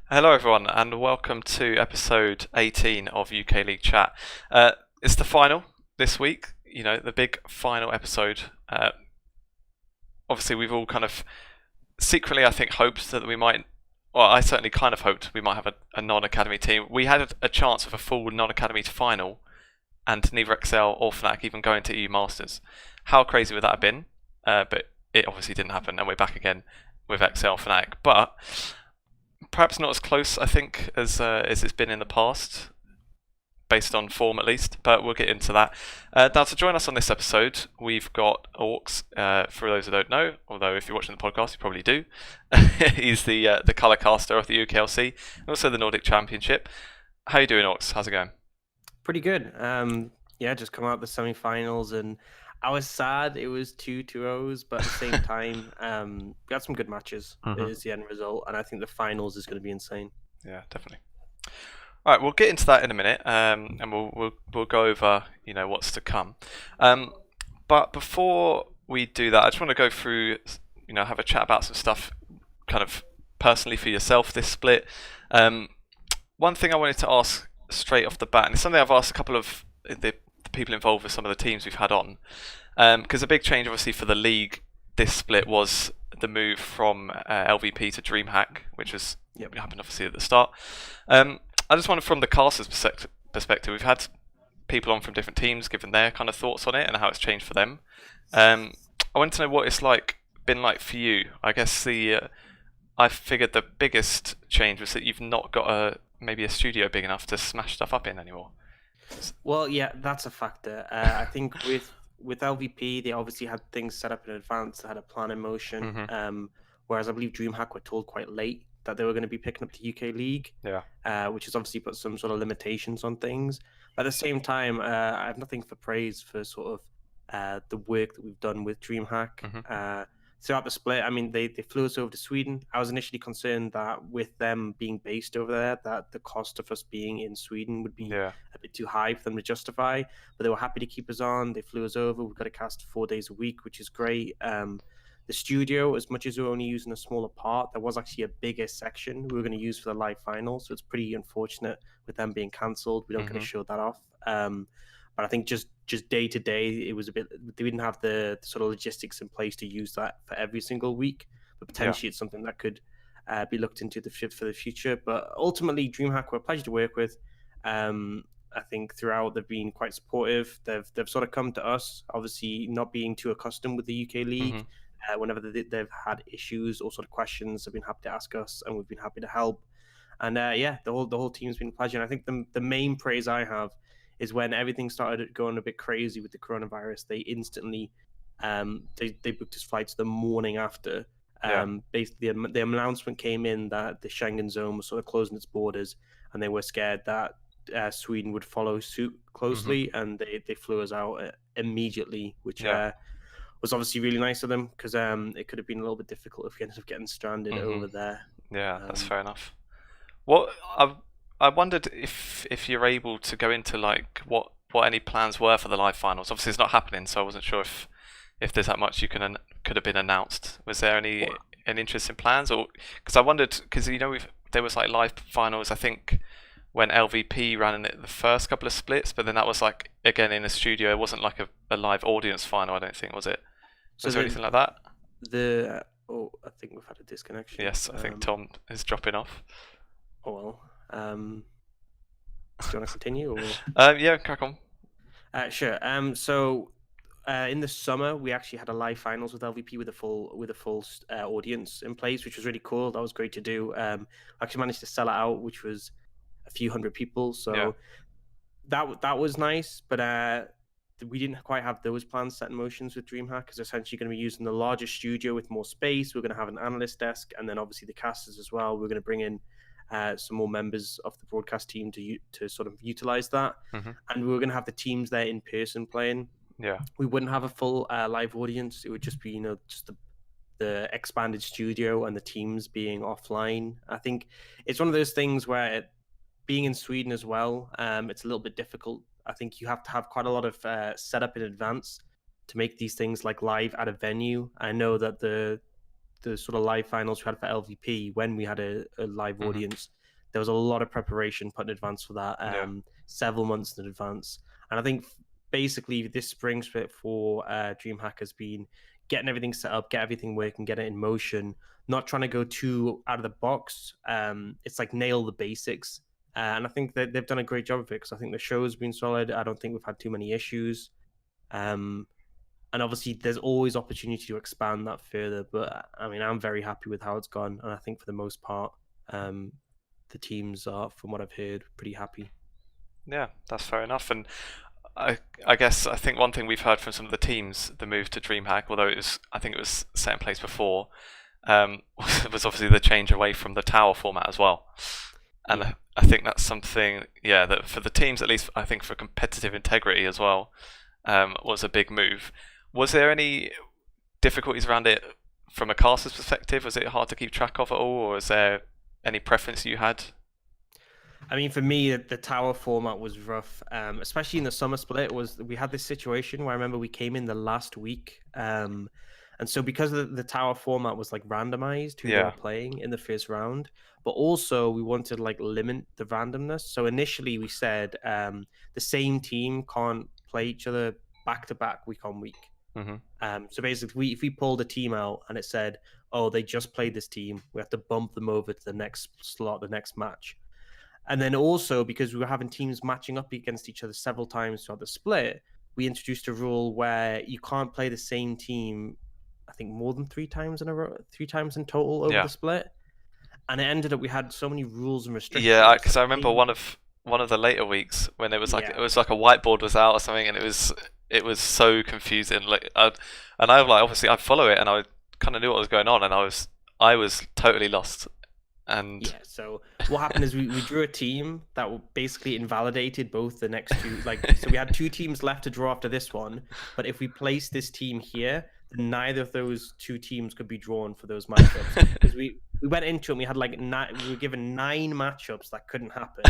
Hello, everyone, and welcome to episode 18 of UK League Chat. It's the final this week, the big final episode. Obviously, we've all kind of secretly, I think, hoped that we might. Well, I certainly kind of hoped we might have a non-academy team. We had a chance of a full non-academy final, and neither Excel or Fnatic even going to EU Masters. How crazy would that have been? But it obviously didn't happen, and we're back again with Excel and Fnatic. But perhaps not as close, I think, as it's been in the past, based on form at least. But we'll get into that. Now, to join us on this episode, we've got Orcs. For those who don't know, although if you're watching the podcast, you probably do. He's the colour caster of the UKLC, and also the Nordic Championship. How you doing, Orcs? How's it going? Pretty good. Yeah, just come out the semi-finals, and I was sad it was 2-2-0s, but at the same time, we had some good matches. Is the end result, and I think the finals is going to be insane. Yeah, definitely. All right, we'll get into that in a minute, and we'll go over what's to come. But before we do that, I just want to go through, have a chat about some stuff, kind of personally for yourself this split. One thing I wanted to ask straight off the bat, and it's something I've asked a couple of the people involved with some of the teams we've had on, because a big change obviously for the league this split was the move from LVP to Dreamhack, which was happened obviously at the start. I just wonder, from the casters' perspective, we've had people on from different teams giving their kind of thoughts on it and how it's changed for them. I wanted to know what it's been like for you. I guess I figured the biggest change was that you've not got maybe a studio big enough to smash stuff up in anymore. Well, yeah, that's a factor. I think with LVP, they obviously had things set up in advance. They had a plan in motion. Whereas I believe Dreamhack were told quite late that they were going to be picking up the UK League. Yeah. Which has obviously put some sort of limitations on things. But at the same time, I have nothing for praise for sort of the work that we've done with Dreamhack. Throughout the split, I mean, they flew us over to Sweden. I was initially concerned that with them being based over there, that the cost of us being in Sweden would be a bit too high for them to justify. But they were happy to keep us on. They flew us over. We've got to cast 4 days a week, which is great. The studio, as much as we were only using a smaller part, there was actually a bigger section we were going to use for the live final. So it's pretty unfortunate with them being cancelled. We don't get to show that off. But I think just day to day, it was a bit. They didn't have the sort of logistics in place to use that for every single week. But potentially, it's something that could be looked into for the future. But ultimately, Dreamhack were a pleasure to work with. I think throughout they've been quite supportive. They've sort of come to us, obviously not being too accustomed with the UK League. Whenever they've had issues or sort of questions, they've been happy to ask us, and we've been happy to help. And the whole team's been a pleasure. And I think the main praise I have is when everything started going a bit crazy with the coronavirus, they instantly they booked his flights the morning after. Basically, the announcement came in that the Schengen zone was sort of closing its borders, and they were scared that Sweden would follow suit closely, and they flew us out immediately, which was obviously really nice of them, because it could have been a little bit difficult if we ended up getting stranded over there. Yeah, that's fair enough. What I wondered if you're able to go into what any plans were for the live finals. Obviously, it's not happening, so I wasn't sure if there's that much could have been announced. Was there any interesting plans, or because I wondered, because there was live finals, I think, when LVP ran in it the first couple of splits, but then that was again in a studio. It wasn't like a live audience final, I don't think, was it? Was there anything like that? I think we've had a disconnection. Yes, I think Tom is dropping off. Oh well. Do you want to continue? Yeah, crack on. Sure. So in the summer, we actually had a live finals with LVP with a full audience in place, which was really cool. That was great to do. I actually managed to sell it out, which was a few hundred people. So that was nice, but we didn't quite have those plans set in motion with Dreamhack, because essentially going to be using the larger studio with more space. We're going to have an analyst desk, and then obviously the casters as well. We're going to bring in some more members of the broadcast team to sort of utilize that, and we were going to have the teams there in person playing. We wouldn't have a full live audience. It would just be just the expanded studio and the teams being offline. I think it's one of those things where being in Sweden as well, it's a little bit difficult. I think you have to have quite a lot of setup in advance to make these things live at a venue. I know that the the sort of live finals we had for LVP, when we had a live audience, there was a lot of preparation put in advance for that, several months in advance. And I think basically this spring split for Dreamhack has been getting everything set up, get everything working, get it in motion, not trying to go too out of the box. It's like nail the basics. And I think that they've done a great job of it, because I think the show's been solid. I don't think we've had too many issues. And obviously there's always opportunity to expand that further. But I mean, I'm very happy with how it's gone. And I think for the most part, the teams are, from what I've heard, pretty happy. Yeah, that's fair enough. And I think one thing we've heard from some of the teams, the move to Dreamhack, although I think it was set in place before, was obviously the change away from the tower format as well. And I think that's something, that for the teams, at least I think for competitive integrity as well, was a big move. Was there any difficulties around it from a caster's perspective? Was it hard to keep track of it all, or is there any preference you had? I mean, for me, the tower format was rough, especially in the summer split. We had this situation where I remember we came in the last week, and so because the tower format was like randomized who they were playing in the first round, but also we wanted to like limit the randomness. So initially we said the same team can't play each other back to back, week on week. So basically, if we pulled a team out and it said, "Oh, they just played this team," we have to bump them over to the next slot, the next match. And then also, because we were having teams matching up against each other several times throughout the split, we introduced a rule where you can't play the same team, I think, more than 3 times in a row, 3 times in total over the split. And it ended up we had so many rules and restrictions. Yeah, because I remember one of the later weeks when it was like it was like a whiteboard was out or something, and it was so confusing. Like, obviously I follow it, and I kind of knew what was going on, and I was totally lost. And so what happened is we drew a team that basically invalidated both the next two. So we had 2 teams left to draw after this one, but if we placed this team here, then neither of those 2 teams could be drawn for those matchups. Because we went into it and we had we were given 9 matchups that couldn't happen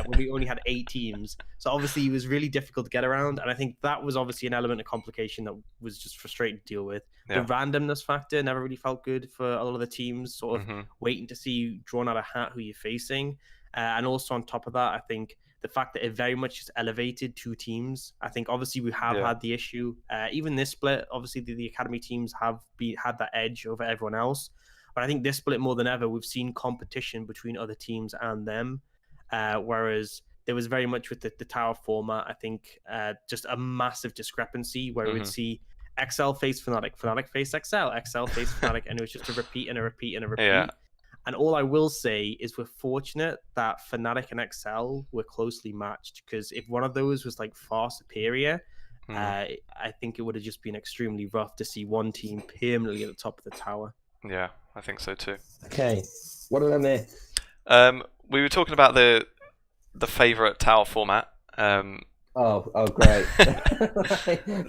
when we only had 8 teams. So obviously it was really difficult to get around, and I think that was obviously an element of complication that was just frustrating to deal with. The randomness factor never really felt good for a lot of the teams, sort of waiting to see you drawn out a hat who you're facing. And also on top of that, I think the fact that it very much just elevated 2 teams. I think obviously we have had the issue. Even this split, obviously the academy teams have had that edge over everyone else. But I think this split more than ever, we've seen competition between other teams and them. Whereas there was very much with the tower format, I think just a massive discrepancy where we would see XL face Fnatic, Fnatic face XL, XL face Fnatic, and it was just a repeat and a repeat and a repeat. And all I will say is we're fortunate that Fnatic and XL were closely matched, because if one of those was like far superior, I think it would have just been extremely rough to see one team permanently at the top of the tower. Yeah, I think so too. Okay, what did I miss? We were talking about the favourite tower format. Oh, great.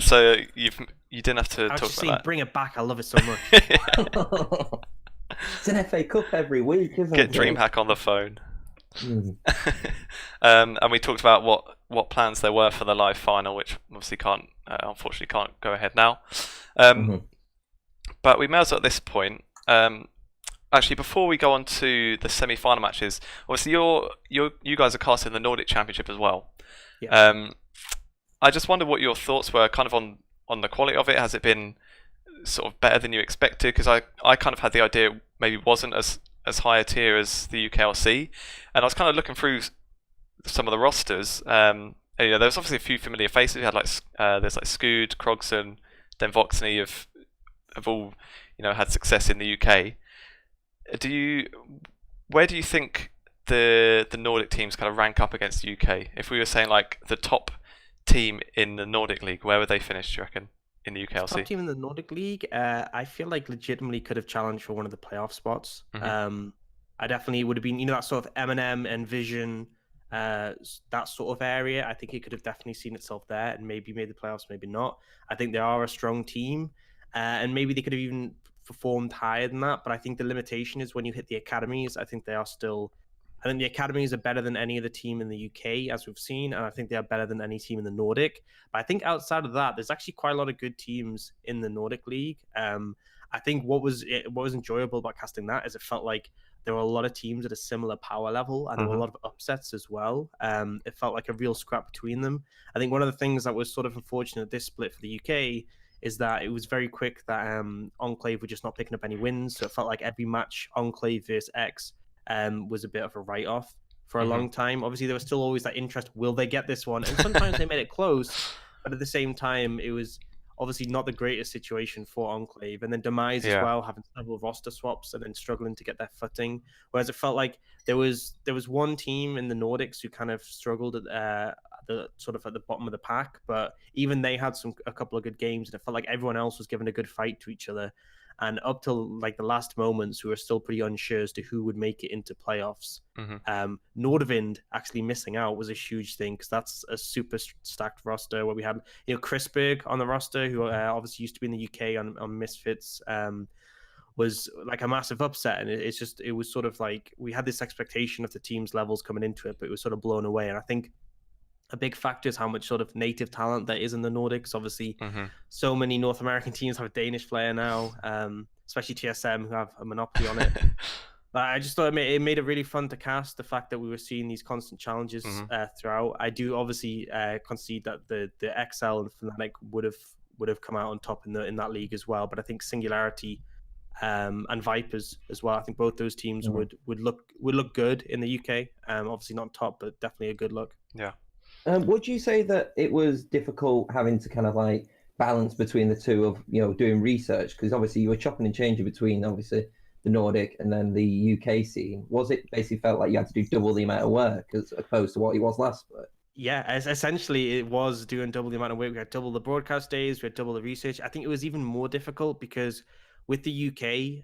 So you didn't have to talk about that. Bring it back. I love it so much. It's an FA Cup every week, isn't it? Get Dreamhack on the phone. And we talked about what plans there were for the live final, which obviously unfortunately can't go ahead now. But we may as well at this point. Actually, before we go on to the semi-final matches, obviously you guys are casting the Nordic Championship as well. I just wonder what your thoughts were, kind of on the quality of it. Has it been sort of better than you expected? Because I kind of had the idea it maybe wasn't as high a tier as the UKLC, and I was kind of looking through some of the rosters. And, there was obviously a few familiar faces. You had there's like Scood, Krogson, then Voxney have all had success in the UK. Where do you think the Nordic teams kind of rank up against the UK? If we were saying like the top team in the Nordic League, where would they finish, do you reckon, in the UKLC? Top team in the Nordic League, I feel like legitimately could have challenged for one of the playoff spots. I definitely would have been, that sort of M&M, NVision, that sort of area. I think it could have definitely seen itself there and maybe made the playoffs, maybe not. I think they are a strong team, and maybe they could have even performed higher than that. But I think the limitation is when you hit the academies. I think the academies are better than any other team in the UK, as we've seen, and I think they are better than any team in the Nordic. But I think outside of that, there's actually quite a lot of good teams in the Nordic League. I think what was enjoyable about casting that is it felt like there were a lot of teams at a similar power level, and there were a lot of upsets as well. It felt like a real scrap between them. I think one of the things that was sort of unfortunate at this split for the UK is that it was very quick that Enclave were just not picking up any wins. So it felt like every match Enclave versus X was a bit of a write-off for a long time. Obviously, there was still always that interest, will they get this one? And sometimes they made it close, but at the same time, it was obviously not the greatest situation for Enclave. And then Demise as well, having several roster swaps and then struggling to get their footing. Whereas it felt like there was one team in the Nordics who kind of struggled at the sort of at the bottom of the pack, but even they had a couple of good games, and it felt like everyone else was giving a good fight to each other. And up till like the last moments, we were still pretty unsure as to who would make it into playoffs. Nordavind actually missing out was a huge thing, because that's a super stacked roster where we had Chrisberg on the roster, who obviously used to be in the UK on Misfits, was like a massive upset. And it was sort of like we had this expectation of the team's levels coming into it, but it was sort of blown away. And I think a big factor is how much sort of native talent there is in the Nordics. Obviously, so many North American teams have a Danish player now, especially TSM, who have a monopoly on it. But I just thought it made it really fun to cast, the fact that we were seeing these constant challenges throughout. I do obviously concede that the XL and Fnatic would have come out on top in that league as well. But I think Singularity and Vipers as well, I think both those teams would look good in the UK. Obviously not top, but definitely a good look. Yeah. Would you say that it was difficult having to kind of like balance between the two of, doing research? Because obviously you were chopping and changing between obviously the Nordic and then the UK scene. Was it basically felt like you had to do double the amount of work as opposed to what it was last split? Yeah, essentially it was doing double the amount of work. We had double the broadcast days, we had double the research. I think it was even more difficult because with the UK,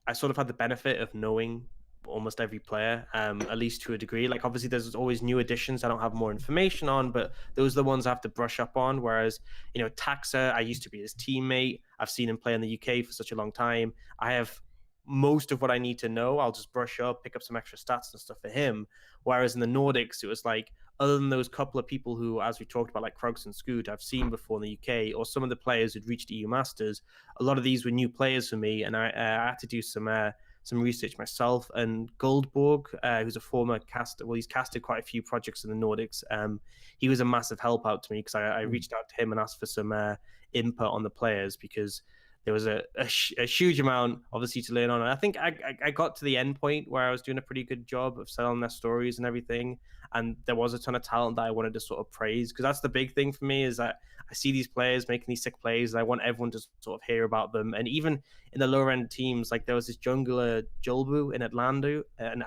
I sort of had the benefit of knowing almost every player, at least to a degree. Like obviously there's always new additions I don't have more information on, but those are the ones I have to brush up on. Whereas, Taxa, I used to be his teammate. I've seen him play in the UK for such a long time. I have most of what I need to know. I'll just brush up, pick up some extra stats and stuff for him. Whereas in the Nordics, it was like, other than those couple of people who, as we talked about, like Krugs and Scoot, I've seen before in the UK, or some of the players who'd reached EU Masters, a lot of these were new players for me, and I had to do some research myself. And Goldborg, who's a former caster, well, he's casted quite a few projects in the Nordics. He was a massive help out to me, because I reached out to him and asked for some input on the players, because there was a huge amount, obviously, to learn on. And I think I got to the end point where I was doing a pretty good job of selling their stories and everything. And there was a ton of talent that I wanted to sort of praise, because that's the big thing for me, is that I see these players making these sick plays, and I want everyone to sort of hear about them. And even in the lower end teams, like there was this jungler Julbu in Atlando, and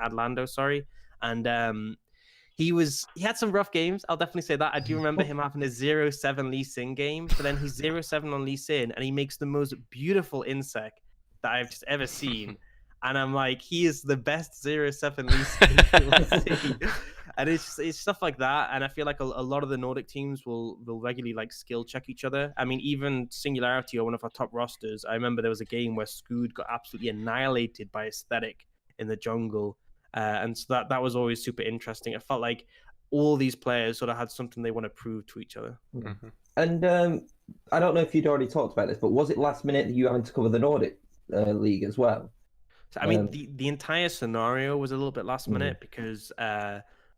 he had some rough games. I'll definitely say that. I do remember him having a 0-7 Lee Sin game, but then he's 0-7 on Lee Sin, and he makes the most beautiful insect that I've just ever seen. And I'm like, he is the best 0-7 Lee Sin you will see. And it's stuff like that. And I feel like a lot of the Nordic teams will regularly like skill check each other. I mean, even Singularity, or one of our top rosters, I remember there was a game where Scoot got absolutely annihilated by Aesthetic in the jungle. And so that was always super interesting. It felt like all these players sort of had something they want to prove to each other. And I don't know if you'd already talked about this, but was it last minute that you having to cover the Nordic League as well? So, I mean, the entire scenario was a little bit last minute, because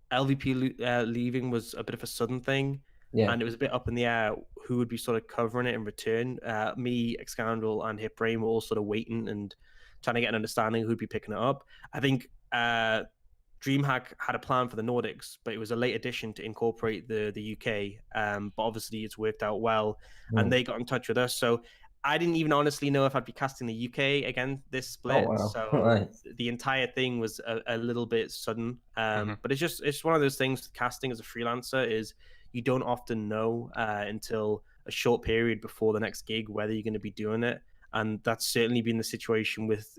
LVP leaving was a bit of a sudden thing. Yeah. And it was a bit up in the air who would be sort of covering it in return. Me, Excoundrel, and Hitbrain were all sort of waiting and trying to get an understanding who'd be picking it up. I think Dreamhack had a plan for the Nordics, but it was a late addition to incorporate the UK. But obviously it's worked out well, and they got in touch with us. So I didn't even honestly know if I'd be casting the UK again this split. Oh, wow. So the entire thing was a little bit sudden. But it's one of those things with casting as a freelancer, is you don't often know until a short period before the next gig whether you're going to be doing it. And that's certainly been the situation with,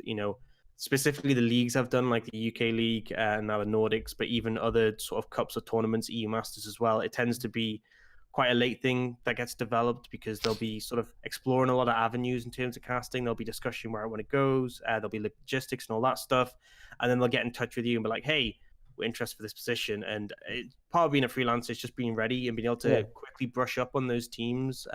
specifically the leagues I've done, like the UK League and now the Nordics, but even other sort of cups or tournaments, EU Masters as well. It tends to be quite a late thing that gets developed, because they'll be sort of exploring a lot of avenues in terms of casting. There'll be discussion when it goes. There'll be logistics and all that stuff. And then they'll get in touch with you and be like, hey, we're interested for this position. And part of being a freelancer is just being ready and being able to quickly brush up on those teams.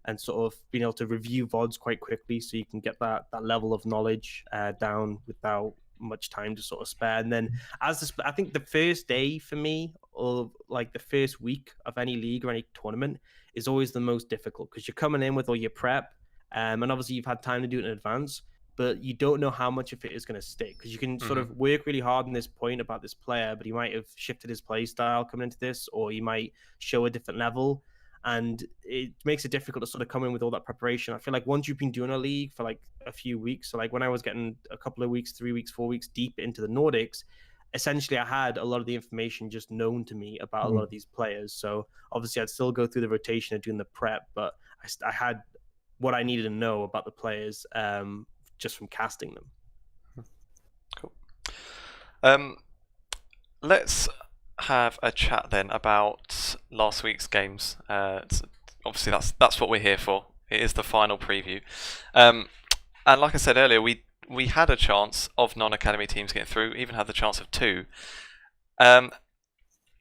and sort of being able to review VODs quite quickly, so you can get that level of knowledge down without much time to sort of spare. And then I think the first day for me, or like the first week of any league or any tournament, is always the most difficult, because you're coming in with all your prep, and obviously you've had time to do it in advance, but you don't know how much of it is going to stick, because you can sort of work really hard on this point about this player, but he might have shifted his play style coming into this, or he might show a different level, and it makes it difficult to sort of come in with all that preparation. I feel like once you've been doing a league for like a few weeks, so like when I was getting a couple of weeks, 3 weeks, 4 weeks deep into the Nordics, essentially I had a lot of the information just known to me about a lot of these players. So obviously I'd still go through the rotation and doing the prep, but I had what I needed to know about the players just from casting them. Cool. Let's have a chat then about last week's games. Obviously that's what we're here for. It is the final preview, and like I said earlier, we had a chance of non-academy teams getting through, even had the chance of 2. Now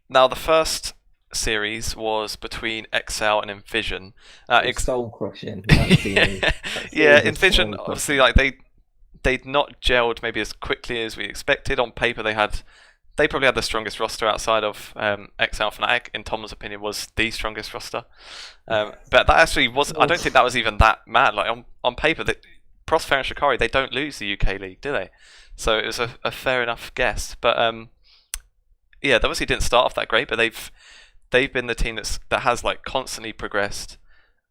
the first series was between XL and NVision. Soul crushing. Yeah, NVision obviously, like they'd not gelled maybe as quickly as we expected. On paper they probably had the strongest roster outside of XL. Fnatic, in Tom's opinion, was the strongest roster. But that actually was, I don't think that was even that mad. Like on paper, Prospera and Shikari, they don't lose the UK League, do they? So it was a fair enough guess. But yeah, they obviously didn't start off that great, but they've been the team that has like constantly progressed.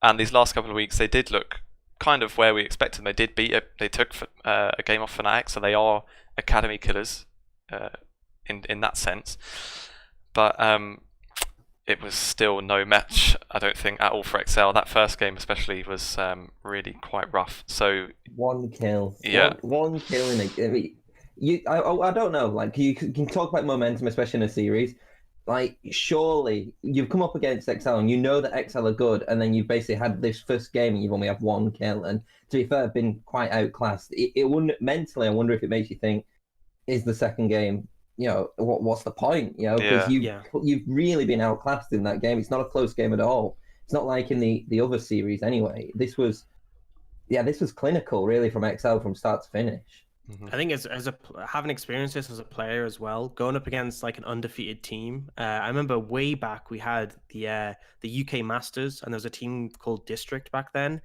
And these last couple of weeks, they did look kind of where we expected them. They did they took a game off Fnatic, so they are academy killers. In that sense, but it was still no match, I don't think, at all for XL. That first game especially was really quite rough. So 1 kill, yeah, one kill in a. I mean, I don't know. Like you can talk about momentum, especially in a series. Like surely you've come up against XL and you know that XL are good, and then you've basically had this first game and you've only had 1 kill, and to be fair, been quite outclassed. It wouldn't mentally. I wonder if it makes you think, is the second game? You know, what's the point? You know, because you've really been outclassed in that game. It's not a close game at all. It's not like in the other series anyway. This was clinical really from XL from start to finish. I think as having experienced this as a player as well, going up against like an undefeated team. I remember way back we had the UK Masters, and there was a team called District back then,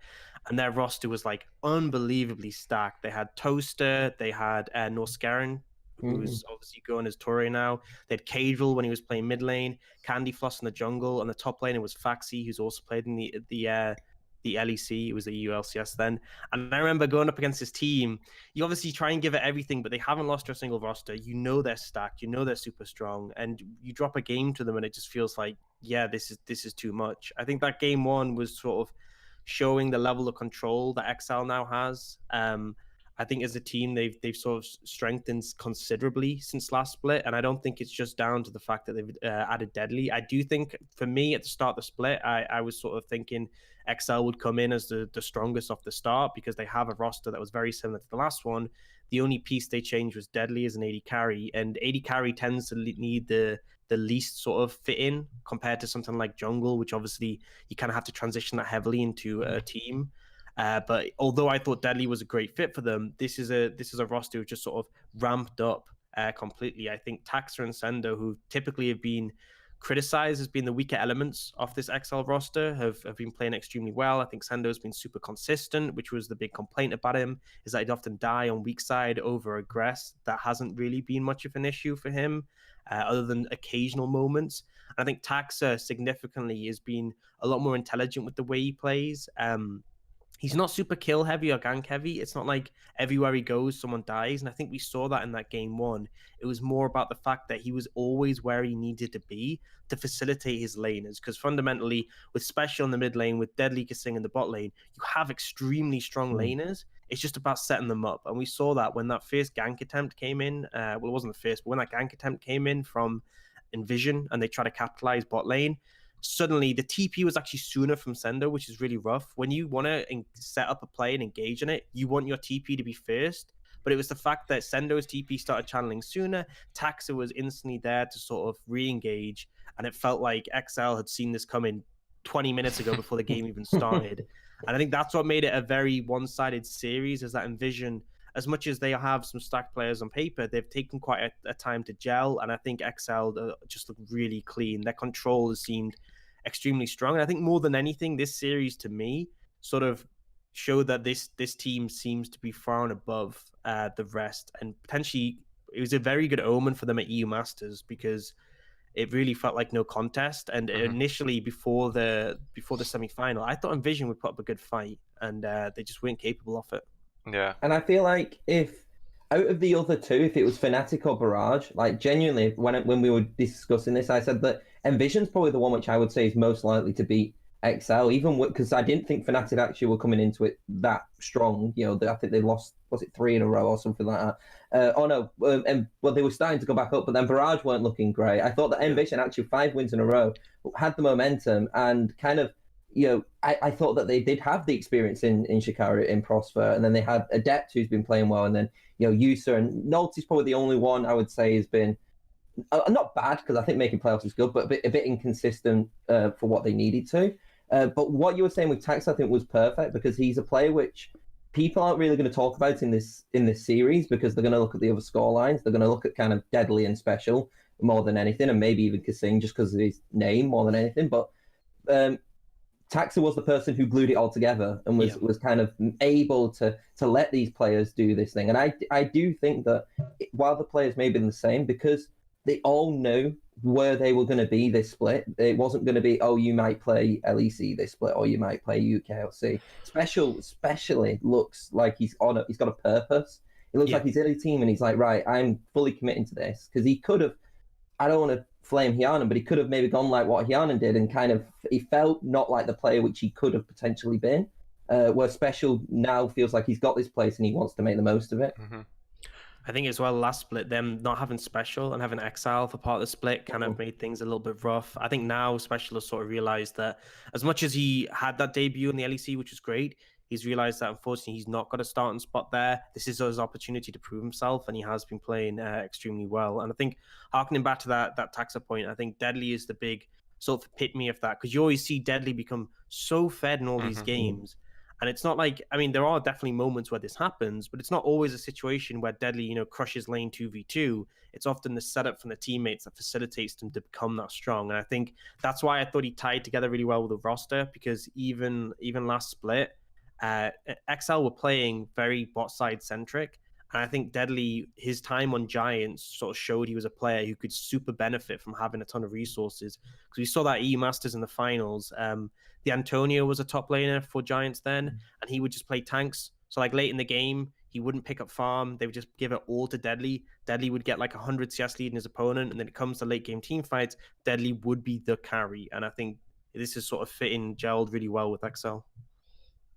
and their roster was like unbelievably stacked. They had Toaster, they had Norscarin, who's obviously going as Torre now. They had Cadril when he was playing mid lane, Candy Floss in the jungle, and the top lane it was Faxi, who's also played in the LEC. It was the ULCS then. And I remember going up against this team. You obviously try and give it everything, but they haven't lost their single roster. You know they're stacked. You know they're super strong, and you drop a game to them, and it just feels like, yeah, this is too much. I think that game 1 was sort of showing the level of control that XL now has. I think as a team, they've sort of strengthened considerably since last split, and I don't think it's just down to the fact that they've added Deadly. I do think, for me, at the start of the split, I was sort of thinking XL would come in as the strongest off the start, because they have a roster that was very similar to the last one. The only piece they changed was Deadly as an AD carry, and AD carry tends to need the least sort of fit in compared to something like jungle, which obviously you kind of have to transition that heavily into a team. But although I thought Deadly was a great fit for them, this is a roster who just sort of ramped up completely. I think Taxa and Sendo, who typically have been criticized as being the weaker elements of this XL roster, have been playing extremely well. I think Sendo's been super consistent, which was the big complaint about him, is that he'd often die on weak side over aggress. That hasn't really been much of an issue for him, other than occasional moments. And I think Taxa significantly has been a lot more intelligent with the way he plays. He's not super kill heavy or gank heavy. It's not like everywhere he goes, someone dies. And I think we saw that in that game 1. It was more about the fact that he was always where he needed to be to facilitate his laners. Because fundamentally, with Special in the mid lane, with Deadly Kissing in the bot lane, you have extremely strong laners. It's just about setting them up. And we saw that when that first gank attempt came in. Well, it wasn't the first, but when that gank attempt came in from NVision and they tried to capitalize bot lane, suddenly the TP was actually sooner from Sendo, which is really rough. When you want to set up a play and engage in it, you want your TP to be first. But it was the fact that Sendo's TP started channeling sooner. Taxa was instantly there to sort of re-engage, and it felt like XL had seen this coming 20 minutes ago before the game even started. And I think that's what made it a very one-sided series, is that NVision, as much as they have some stacked players on paper, they've taken quite a time to gel. And I think XL just look really clean. Their control has seemed extremely strong. And I think more than anything, this series to me sort of showed that this team seems to be far and above the rest. And potentially it was a very good omen for them at EU Masters, because it really felt like no contest. And initially, before the semi-final, I thought NVision would put up a good fight, and they just weren't capable of it. Yeah. And I feel like if out of the other two, if it was Fnatic or Barrage, like genuinely, when we were discussing this, I said that NVision's probably the one which I would say is most likely to beat XL, even because I didn't think Fnatic actually were coming into it that strong. You know, I think they lost, was it 3 in a row or something like that? Well, they were starting to go back up, but then Barrage weren't looking great. I thought that NVision actually 5 wins in a row had the momentum and kind of, you know, I thought that they did have the experience in Shikari, in Prosper, and then they had Adept who's been playing well, and then, you know, Yusa and Nolty's probably the only one I would say has been not bad, because I think making playoffs is good, but a bit inconsistent for what they needed to. But what you were saying with Tax, I think, was perfect, because he's a player which people aren't really going to talk about in this series, because they're going to look at the other score lines. They're going to look at kind of Deadly and Special more than anything, and maybe even Kasing just because of his name more than anything. But Taxa was the person who glued it all together and was kind of able to let these players do this thing. And I do think that while the players may have been the same, because they all knew where they were going to be this split. It wasn't going to be, oh, you might play LEC this split, or you might play UKLC. Special especially looks like he's got a purpose. It looks like he's in a team and he's like, right, I'm fully committing to this. Because he could have, I don't want to flame Hyanan, but he could have maybe gone like what Hyanan did and kind of, he felt not like the player which he could have potentially been. Where Special now feels like he's got this place and he wants to make the most of it. Mm-hmm. I think as well, last split, them not having Special and having Exile for part of the split kind of made things a little bit rough. I think now Special has sort of realized that as much as he had that debut in the LEC, which was great, he's realized that unfortunately he's not got a starting spot there. This is his opportunity to prove himself, and he has been playing extremely well. And I think, harkening back to that Taxa point, I think Deadly is the big sort of epitome of that, because you always see Deadly become so fed in all these games. And it's not like, I mean, there are definitely moments where this happens, but it's not always a situation where Deadly, you know, crushes lane 2v2. It's often the setup from the teammates that facilitates them to become that strong. And I think that's why I thought he tied together really well with the roster, because even last split, XL were playing very bot side centric. And I think Deadly, his time on Giants sort of showed he was a player who could super benefit from having a ton of resources. Because we saw that EU Masters in the finals. The Antonio was a top laner for Giants then, and he would just play tanks. So like late in the game, he wouldn't pick up farm. They would just give it all to Deadly. Deadly would get like 100 CS lead in his opponent, and then it comes to late game team fights, Deadly would be the carry. And I think this is sort of fitting, gelled really well with XL.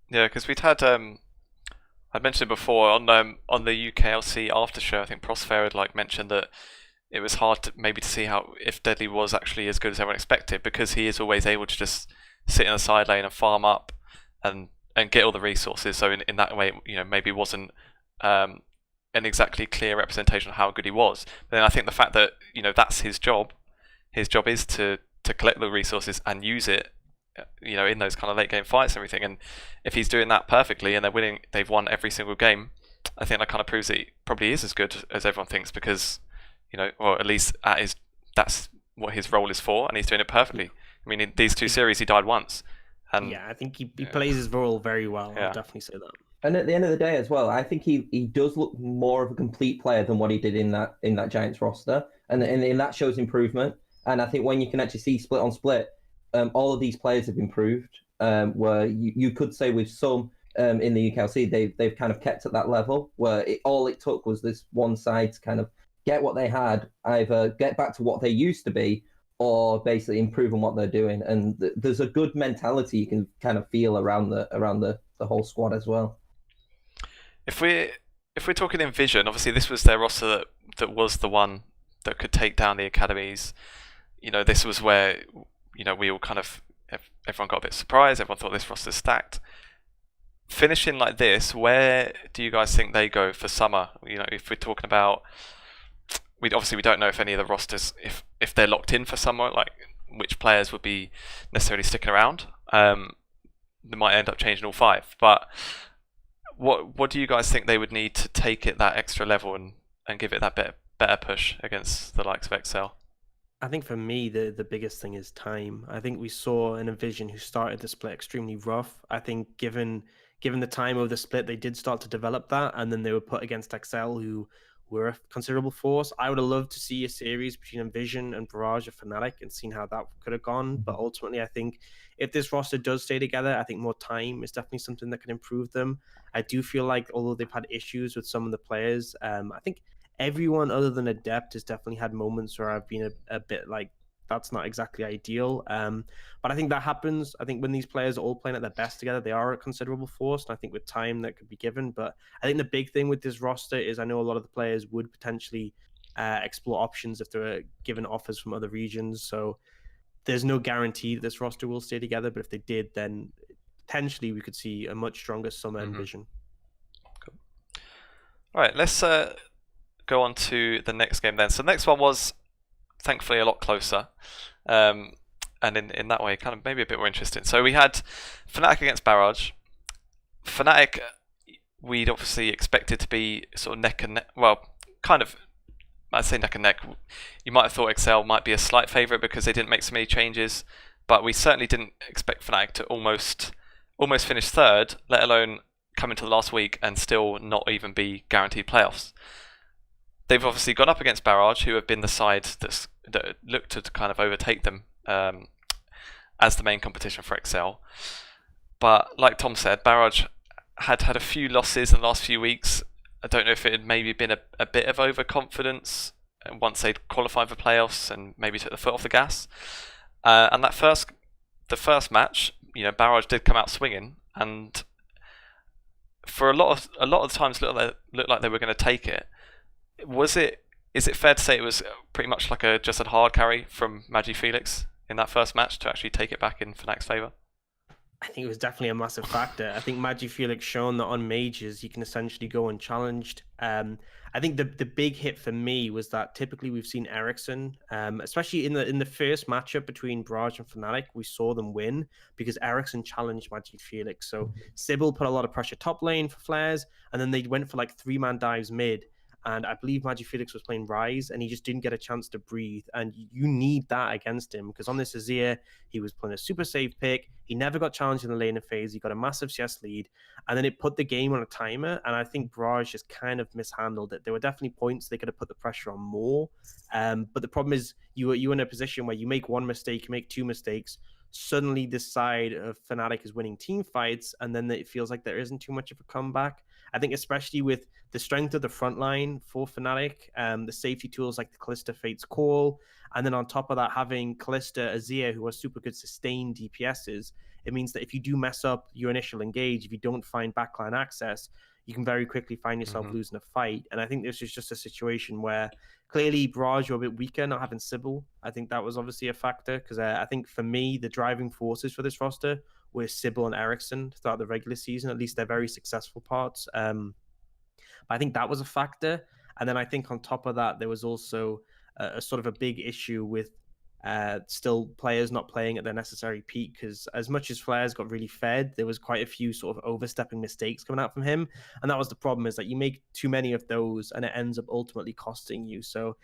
Yeah, because we'd had I mentioned before on the UKLC after show, I think Prosper had like mentioned that it was hard to maybe to see if Deadly was actually as good as everyone expected, because he is always able to just sit in the side lane and farm up and get all the resources. So in that way, you know, maybe wasn't an exactly clear representation of how good he was. But then I think the fact that, you know, that's his job. His job is to collect the resources and use it, you know, in those kind of late game fights and everything. And if he's doing that perfectly and they've won every single game, I think that kind of proves that he probably is as good as everyone thinks, because, you know, or at least that's what his role is for, and he's doing it perfectly. I mean, in these 2 series, he died once. And yeah, I think he plays his role very well. I'll definitely say that. And at the end of the day as well, I think he does look more of a complete player than what he did in that Giants roster. And that shows improvement. And I think when you can actually see split on split, all of these players have improved. Where you could say with some in the UKLC, they've kind of kept at that level where all it took was this one side to kind of get what they had, either get back to what they used to be, or basically improve on what they're doing. And there's a good mentality you can kind of feel around the whole squad as well. If we're talking NVision, obviously this was their roster that was the one that could take down the academies. You know, this was where, you know, we all kind of, everyone got a bit surprised. Everyone thought this roster's stacked. Finishing like this, where do you guys think they go for summer? You know, if we're talking about, we don't know if any of the rosters, if they're locked in for summer, like which players would be necessarily sticking around. They might end up changing all 5. But what do you guys think they would need to take it that extra level and give it that better push against the likes of Excel? I think for me, the biggest thing is time. I think we saw an NVision who started the split extremely rough. I think given the time of the split, they did start to develop that, and then they were put against Excel, who were a considerable force. I would have loved to see a series between NVision and Barrage or Fnatic and seen how that could have gone. But ultimately, I think if this roster does stay together, I think more time is definitely something that can improve them. I do feel like, although they've had issues with some of the players, I think everyone other than Adept has definitely had moments where I've been a bit like, that's not exactly ideal. But I think that happens. I think when these players are all playing at their best together, they are a considerable force. And I think with time that could be given. But I think the big thing with this roster is I know a lot of the players would potentially explore options if they're given offers from other regions. So there's no guarantee that this roster will stay together. But if they did, then potentially we could see a much stronger summer NVision. Cool. All right, let's go on to the next game then. So the next one was thankfully a lot closer, and in that way kind of maybe a bit more interesting. So we had Fnatic against Barrage. Fnatic, we'd obviously expected to be sort of neck and neck, well, kind of, I'd say neck and neck. You might have thought Excel might be a slight favourite because they didn't make so many changes, but we certainly didn't expect Fnatic to almost finish 3rd, let alone come into the last week and still not even be guaranteed playoffs. They've obviously gone up against Barrage, who have been the side that looked to kind of overtake them as the main competition for Excel. But like Tom said, Barrage had a few losses in the last few weeks. I don't know if it had maybe been a bit of overconfidence once they'd qualified for playoffs and maybe took the foot off the gas. And the first match, Barrage did come out swinging, and for a lot of times looked like they were going to take it. Is it fair to say it was pretty much like just a hard carry from NineTeeSix in that first match to actually take it back in Fnac's favour? I think it was definitely a massive factor. I think NineTeeSix shown that on majors you can essentially go unchallenged. I think the big hit for me was that typically we've seen Ericsson, especially in the first matchup between Barrage and Fnatic, we saw them win because Ericsson challenged NineTeeSix. So Sybil put a lot of pressure top lane for flares, and then they went for like 3-man dives mid. And I believe NineTeeSix was playing Rise, and he just didn't get a chance to breathe. And you need that against him, because on this Azir, he was playing a super safe pick. He never got challenged in the laning phase. He got a massive CS lead, and then it put the game on a timer. And I think Barrage just kind of mishandled it. There were definitely points they could have put the pressure on more. But the problem is you're in a position where you make one mistake, you make 2 mistakes. Suddenly this side of Fnatic is winning team fights, and then it feels like there isn't too much of a comeback. I think especially with the strength of the front line for Fnatic, the safety tools like the Kalista Fate's Call, and then on top of that, having Kalista, Azir, who are super good sustained DPSs, it means that if you do mess up your initial engage, if you don't find backline access, you can very quickly find yourself losing a fight. And I think this is just a situation where clearly Barrage were a bit weaker, not having Sybil. I think that was obviously a factor, because I think for me, the driving forces for this roster were Sybil and Ericsson throughout the regular season. At least they're very successful parts. But I think that was a factor. And then I think on top of that, there was also a sort of a big issue with still players not playing at their necessary peak, because as much as Flares got really fed, there was quite a few sort of overstepping mistakes coming out from him. And that was the problem, is that you make too many of those and it ends up ultimately costing you. So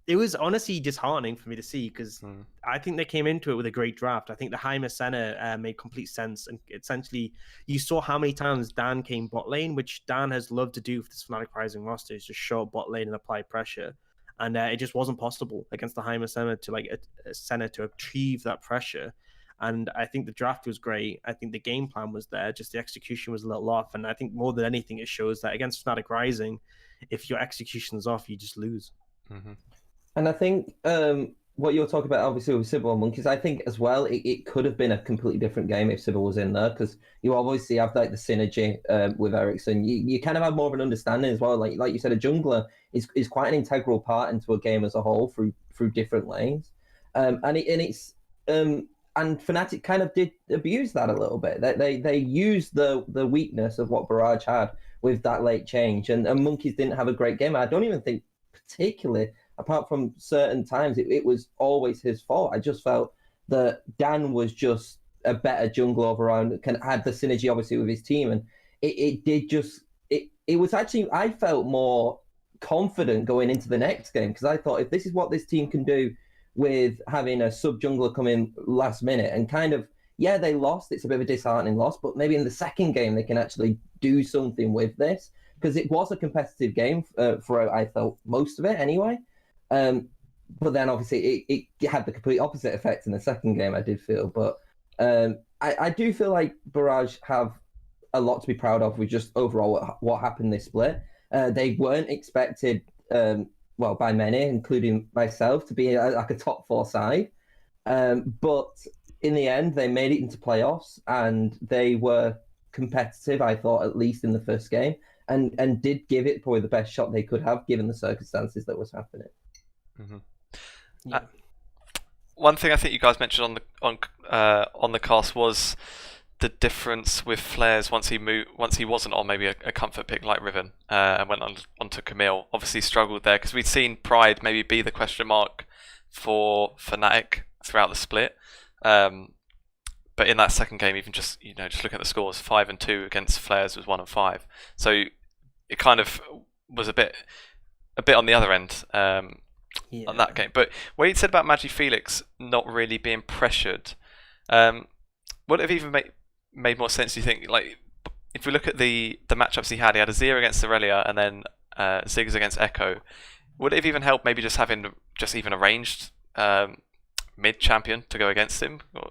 it was honestly disheartening for me to see, because I think they came into it with a great draft. I think the Jaime Senna made complete sense. And essentially, you saw how many times Dan came bot lane, which Dan has loved to do for this Fnatic Rising roster, is just show up bot lane and apply pressure. And it just wasn't possible against the Jaime Senna to achieve that pressure. And I think the draft was great. I think the game plan was there, just the execution was a little off. And I think more than anything, it shows that against Fnatic Rising, if your execution's off, you just lose. And I think what you're talking about, obviously, with Sybil and Monkeys, I think as well, it could have been a completely different game if Sybil was in there, because you obviously have like the synergy with Ericsson. You kind of have more of an understanding as well. Like you said, a jungler is quite an integral part into a game as a whole through different lanes. And Fnatic kind of did abuse that a little bit. They used the weakness of what Barrage had with that late change, and Monkeys didn't have a great game. I don't even think particularly, apart from certain times, it was always his fault. I just felt that Dan was just a better jungler overall, had the synergy obviously with his team, and it was actually, I felt more confident going into the next game, because I thought, if this is what this team can do with having a sub jungler come in last minute and kind of, yeah, they lost, it's a bit of a disheartening loss, but maybe in the second game they can actually do something with this, because it was a competitive game for I felt most of it anyway. But then obviously it had the complete opposite effect in the second game, I did feel. But I do feel like Barrage have a lot to be proud of with just overall what happened this split. They weren't expected, by many, including myself, to be like a top 4 side. But in the end, they made it into playoffs, and they were competitive, I thought, at least in the first game, and did give it probably the best shot they could have, given the circumstances that was happening. Mm-hmm. Yeah. One thing I think you guys mentioned on the cast was the difference with Flares once he wasn't on maybe a comfort pick like Riven, and went onto Camille. Obviously struggled there, because we'd seen Pride maybe be the question mark for Fnatic throughout the split. But in that second game, even just looking at the scores, 5-2 against Flares was 1-5. So it kind of was a bit on the other end. On that game. But what you said about NineTeeSix not really being pressured, would it have even made more sense, do you think? Like, if we look at the matchups he had a Azir against Aurelia and then Ziggs against Echo. Would it have even helped maybe just having even a ranged mid champion to go against him? Or...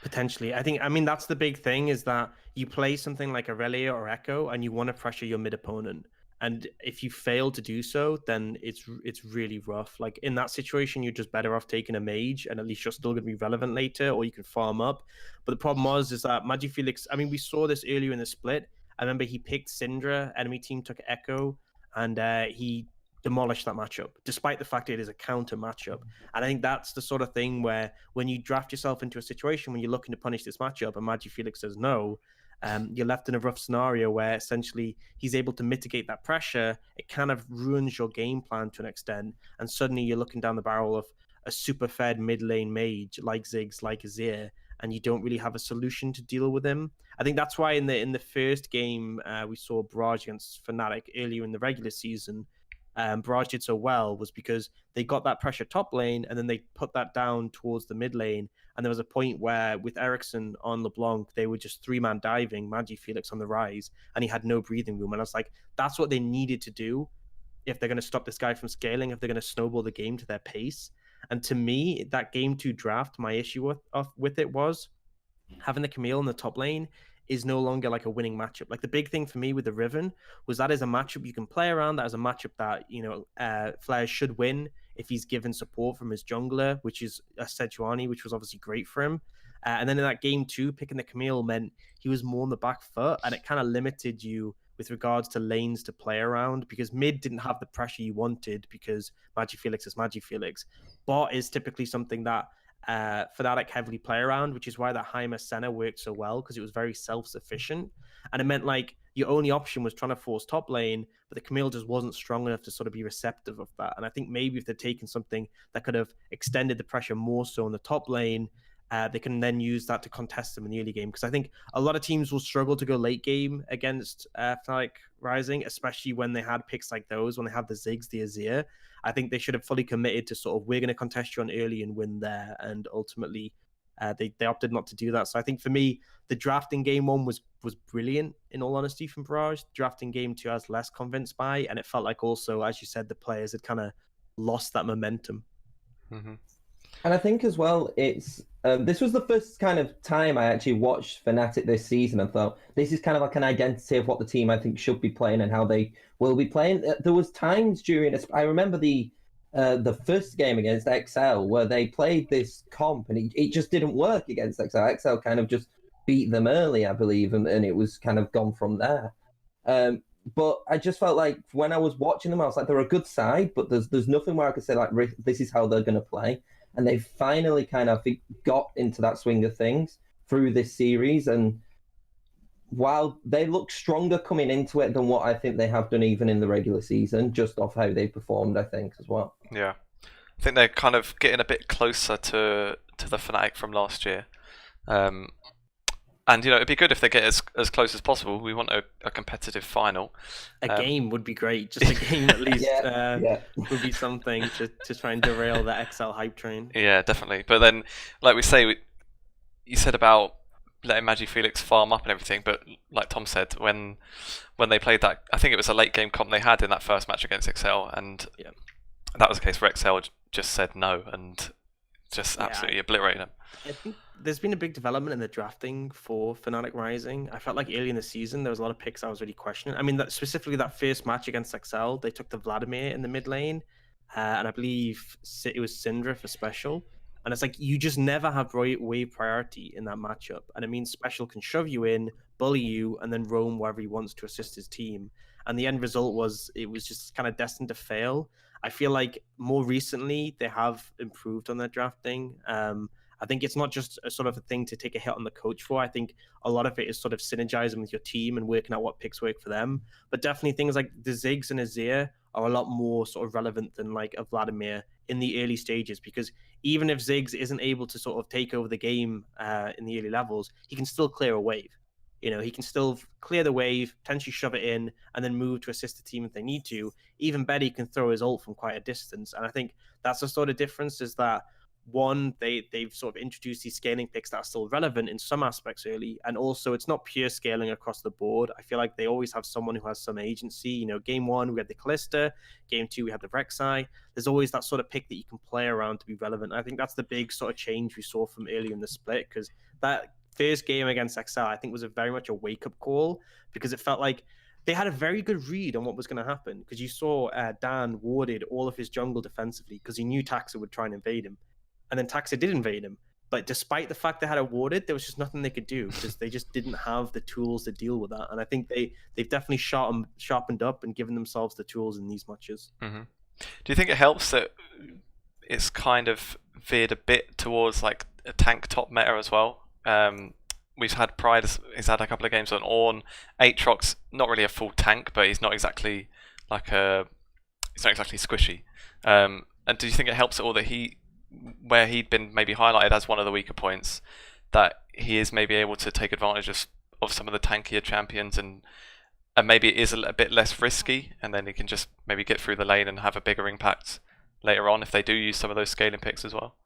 Potentially. I mean, that's the big thing, is that you play something like Aurelia or Echo and you want to pressure your mid opponent. And if you fail to do so, then it's really rough. Like, in that situation, you're just better off taking a mage, and at least you're still going to be relevant later, or you can farm up. But the problem is that NineTeeSix, I mean, we saw this earlier in the split. I remember he picked Syndra, enemy team took Echo, and he demolished that matchup, despite the fact it is a counter matchup. And I think that's the sort of thing where, when you draft yourself into a situation when you're looking to punish this matchup and NineTeeSix says no, you're left in a rough scenario where essentially he's able to mitigate that pressure. It kind of ruins your game plan to an extent, and suddenly you're looking down the barrel of a super fed mid lane mage like Ziggs, like Azir, and you don't really have a solution to deal with him. I think that's why in the first game we saw Barrage against Fnatic earlier in the regular season. Barrage did so well was because they got that pressure top lane, and then they put that down towards the mid lane. And there was a point where, with Ericsson on LeBlanc, they were just 3-man diving NineTeeSix on the rise, and he had no breathing room. And I was like, that's what they needed to do if they're going to stop this guy from scaling, if they're going to snowball the game to their pace. And to me, that game 2 draft, my issue with it was having the Camille in the top lane is no longer like a winning matchup. Like, the big thing for me with the Riven was that is a matchup you can play around. That is a matchup that, Flair should win if he's given support from his jungler, which is a Sejuani, which was obviously great for him. And then in that game 2, picking the Camille meant he was more on the back foot, and it kind of limited you with regards to lanes to play around, because mid didn't have the pressure you wanted because NineTeeSix is NineTeeSix. Bot is typically something that Fnatic heavily play around, which is why that Heimer Senna worked so well, because it was very self-sufficient, and it meant like your only option was trying to force top lane, but the Camille just wasn't strong enough to sort of be receptive of that. And I think maybe if they'd taken something that could have extended the pressure more so in the top lane, they can then use that to contest them in the early game, because I think a lot of teams will struggle to go late game against Fnatic Rising, especially when they had picks like those, when they have the Ziggs, the Azir. I think they should have fully committed to sort of, we're going to contest you on early and win there, and ultimately they opted not to do that. So I think for me, the drafting game 1 was brilliant, in all honesty, from Barrage. Drafting game 2 I was less convinced by, and it felt like also, as you said, the players had kind of lost that momentum. Mm-hmm. And I think as well, it's this was the first kind of time I actually watched Fnatic this season and thought, this is kind of like an identity of what the team I think should be playing and how they will be playing. There was times during, I remember the first game against XL where they played this comp and it just didn't work against XL. XL kind of just beat them early, I believe, and it was kind of gone from there. But I just felt like when I was watching them, I was like, they're a good side, but there's nothing where I could say, like, this is how they're going to play. And they finally kind of got into that swing of things through this series. And while they look stronger coming into it than what I think they have done even in the regular season, just off how they performed, I think, as well. Yeah. I think they're kind of getting a bit closer to to the Fnatic from last year. And it'd be good if they get as close as possible. We want a competitive final. A game would be great. Just a game at least would be something to try and derail the XL hype train. Yeah, definitely. But then, like we say, you said about letting MagiFelix farm up and everything, but like Tom said, when they played that, I think it was a late game comp they had in that first match against XL, and that was a case where XL just said no and just absolutely obliterated them. I think there's been a big development in the drafting for Fnatic Rising. I felt like early in the season there was a lot of picks I was really questioning. I mean, specifically that first match against XL, they took the Vladimir in the mid lane, and I believe it was Syndra for Special. And it's like you just never have wave priority in that matchup, and it means Special can shove you in, bully you, and then roam wherever he wants to assist his team. And the end result was it was just kind of destined to fail. I feel like more recently they have improved on their drafting. I think it's not just a sort of a thing to take a hit on the coach for. I think a lot of it is sort of synergizing with your team and working out what picks work for them. But definitely things like the Ziggs and Azir are a lot more sort of relevant than like a Vladimir in the early stages, because even if Ziggs isn't able to sort of take over the game in the early levels, he can still clear a wave. He can still clear the wave, potentially shove it in, and then move to assist the team if they need to. Even Betty can throw his ult from quite a distance. And I think that's the sort of difference, is that one, they've sort of introduced these scaling picks that are still relevant in some aspects early, and also it's not pure scaling across the board. I feel like they always have someone who has some agency. Game 1 we had the Callista, game 2 we had the Rek'Sai. There's always that sort of pick that you can play around to be relevant. I think that's the big sort of change we saw from early in the split, because that first game against XL I think was very much a wake-up call, because it felt like they had a very good read on what was going to happen, because you saw Dan warded all of his jungle defensively because he knew Taxa would try and invade him. And then Taxa did invade him. But despite the fact they had it warded, there was just nothing they could do, because they just didn't have the tools to deal with that. And I think they've definitely sharpened up and given themselves the tools in these matches. Mm-hmm. Do you think it helps that it's kind of veered a bit towards like a tank top meta as well? We've had Pride, he's had a couple of games on Ornn. Aatrox, not really a full tank, but he's not exactly squishy. And do you think it helps at all that where he'd been maybe highlighted as one of the weaker points, that he is maybe able to take advantage of some of the tankier champions, and maybe it is a bit less risky, and then he can just maybe get through the lane and have a bigger impact later on if they do use some of those scaling picks as well?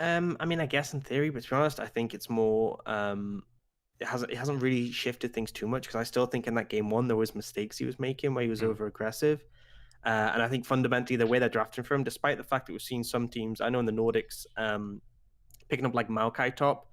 I mean, I guess in theory, but to be honest, I think it's more it hasn't really shifted things too much, because I still think in that game 1 there was mistakes he was making where he was over aggressive. And I think fundamentally the way they're drafting for him, despite the fact that we've seen some teams, I know in the Nordics, picking up like Maokai top.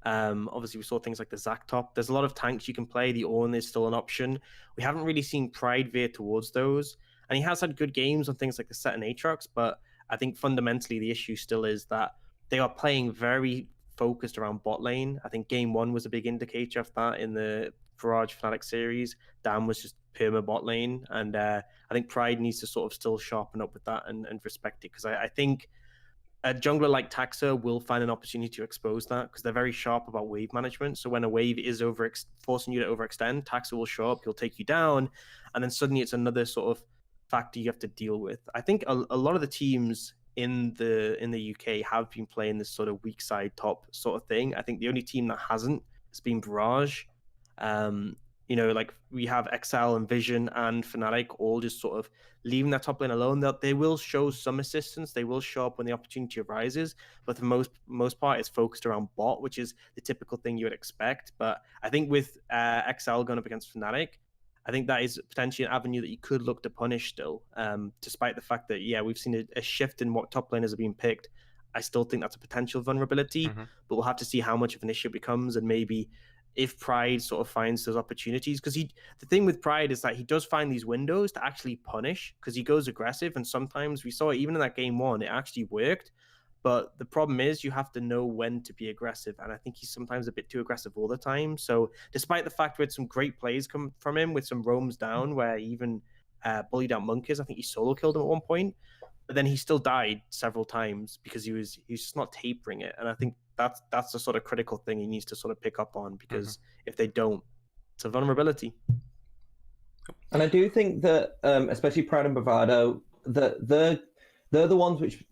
Obviously we saw things like the Zac top. There's a lot of tanks you can play. The Ornn is still an option. We haven't really seen Pride veer towards those. And he has had good games on things like the Set and Aatrox, but I think fundamentally the issue still is that they are playing very focused around bot lane. I think game 1 was a big indicator of that in the Barrage Fnatic series. Dan was just perma bot lane, and I think Pride needs to sort of still sharpen up with that and respect it, because I think a jungler like Taxa will find an opportunity to expose that, because they're very sharp about wave management. So when a wave is forcing you to overextend, Taxa will show up, he'll take you down, and then suddenly it's another sort of factor you have to deal with. I think a lot of the teams in the UK have been playing this sort of weak side top sort of thing. I think the only team that hasn't has been Barrage. Like we have XL and Vision and Fnatic all just sort of leaving that top lane alone. They will show some assistance. They will show up when the opportunity arises, but for the most part, it's focused around bot, which is the typical thing you would expect. But I think with XL going up against Fnatic, I think that is potentially an avenue that you could look to punish still, despite the fact that, we've seen a shift in what top laners are being picked. I still think that's a potential vulnerability, but we'll have to see how much of an issue it becomes, and maybe if Pride sort of finds those opportunities. Because the thing with Pride is that he does find these windows to actually punish, because he goes aggressive, and sometimes we saw it even in that game 1, it actually worked. But the problem is you have to know when to be aggressive, and I think he's sometimes a bit too aggressive all the time. So despite the fact we had some great plays come from him with some roams down, where he even bullied out Monkeys, I think he solo killed him at one point, but then he still died several times because he was just not tapering it. And I think that's the sort of critical thing he needs to sort of pick up on, because if they don't, it's a vulnerability. And I do think that, especially Pride and Bravado, that the they're the ones which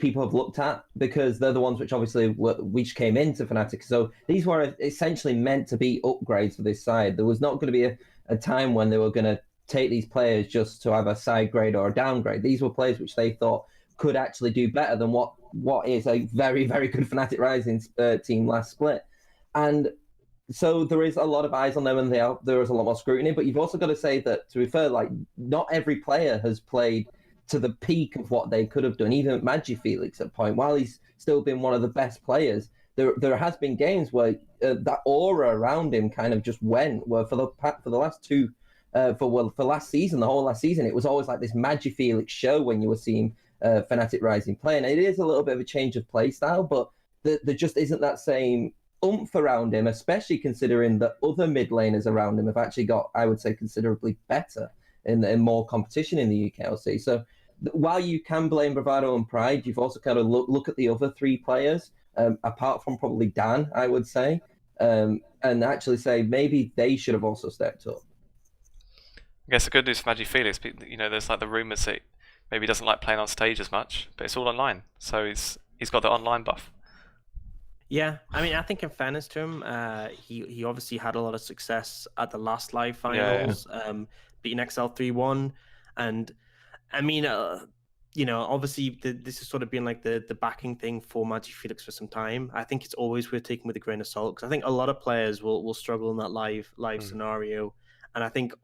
people have looked at, because they're the ones which obviously which came into Fnatic. So these were essentially meant to be upgrades for this side. There was not going to be a time when they were going to take these players just to have a side grade or a downgrade. These were players which they thought could actually do better than what is a very, very good Fnatic Rising team last split. And so there is a lot of eyes on them, and there is a lot more scrutiny. But you've also got to say that, to be fair, like, not every player has played to the peak of what they could have done. Even NineTeeSix at point, while he's still been one of the best players, there has been games where that aura around him kind of just went. Where for the last two, for last season, the whole last season, it was always like this NineTeeSix show when you were seeing Fnatic Rising play, and it is a little bit of a change of play style, but there just isn't that same oomph around him, especially considering that other mid laners around him have actually got, I would say, considerably better in more competition in the UKLC. So while you can blame Bravado and Pride, you've also kind of look at the other three players, apart from probably Dan, I would say, and actually say maybe they should have also stepped up. I guess the good news for NineTeeSix, there's like the rumours that maybe he doesn't like playing on stage as much, but it's all online, so he's got the online buff. Yeah, I mean, I think in fairness to him, he obviously had a lot of success at the last live finals, beating XL 3-1, and I mean, obviously this has sort of been like the backing thing for NineTeeSix for some time. I think it's always worth taking with a grain of salt, because I think a lot of players will struggle in that live scenario. And I think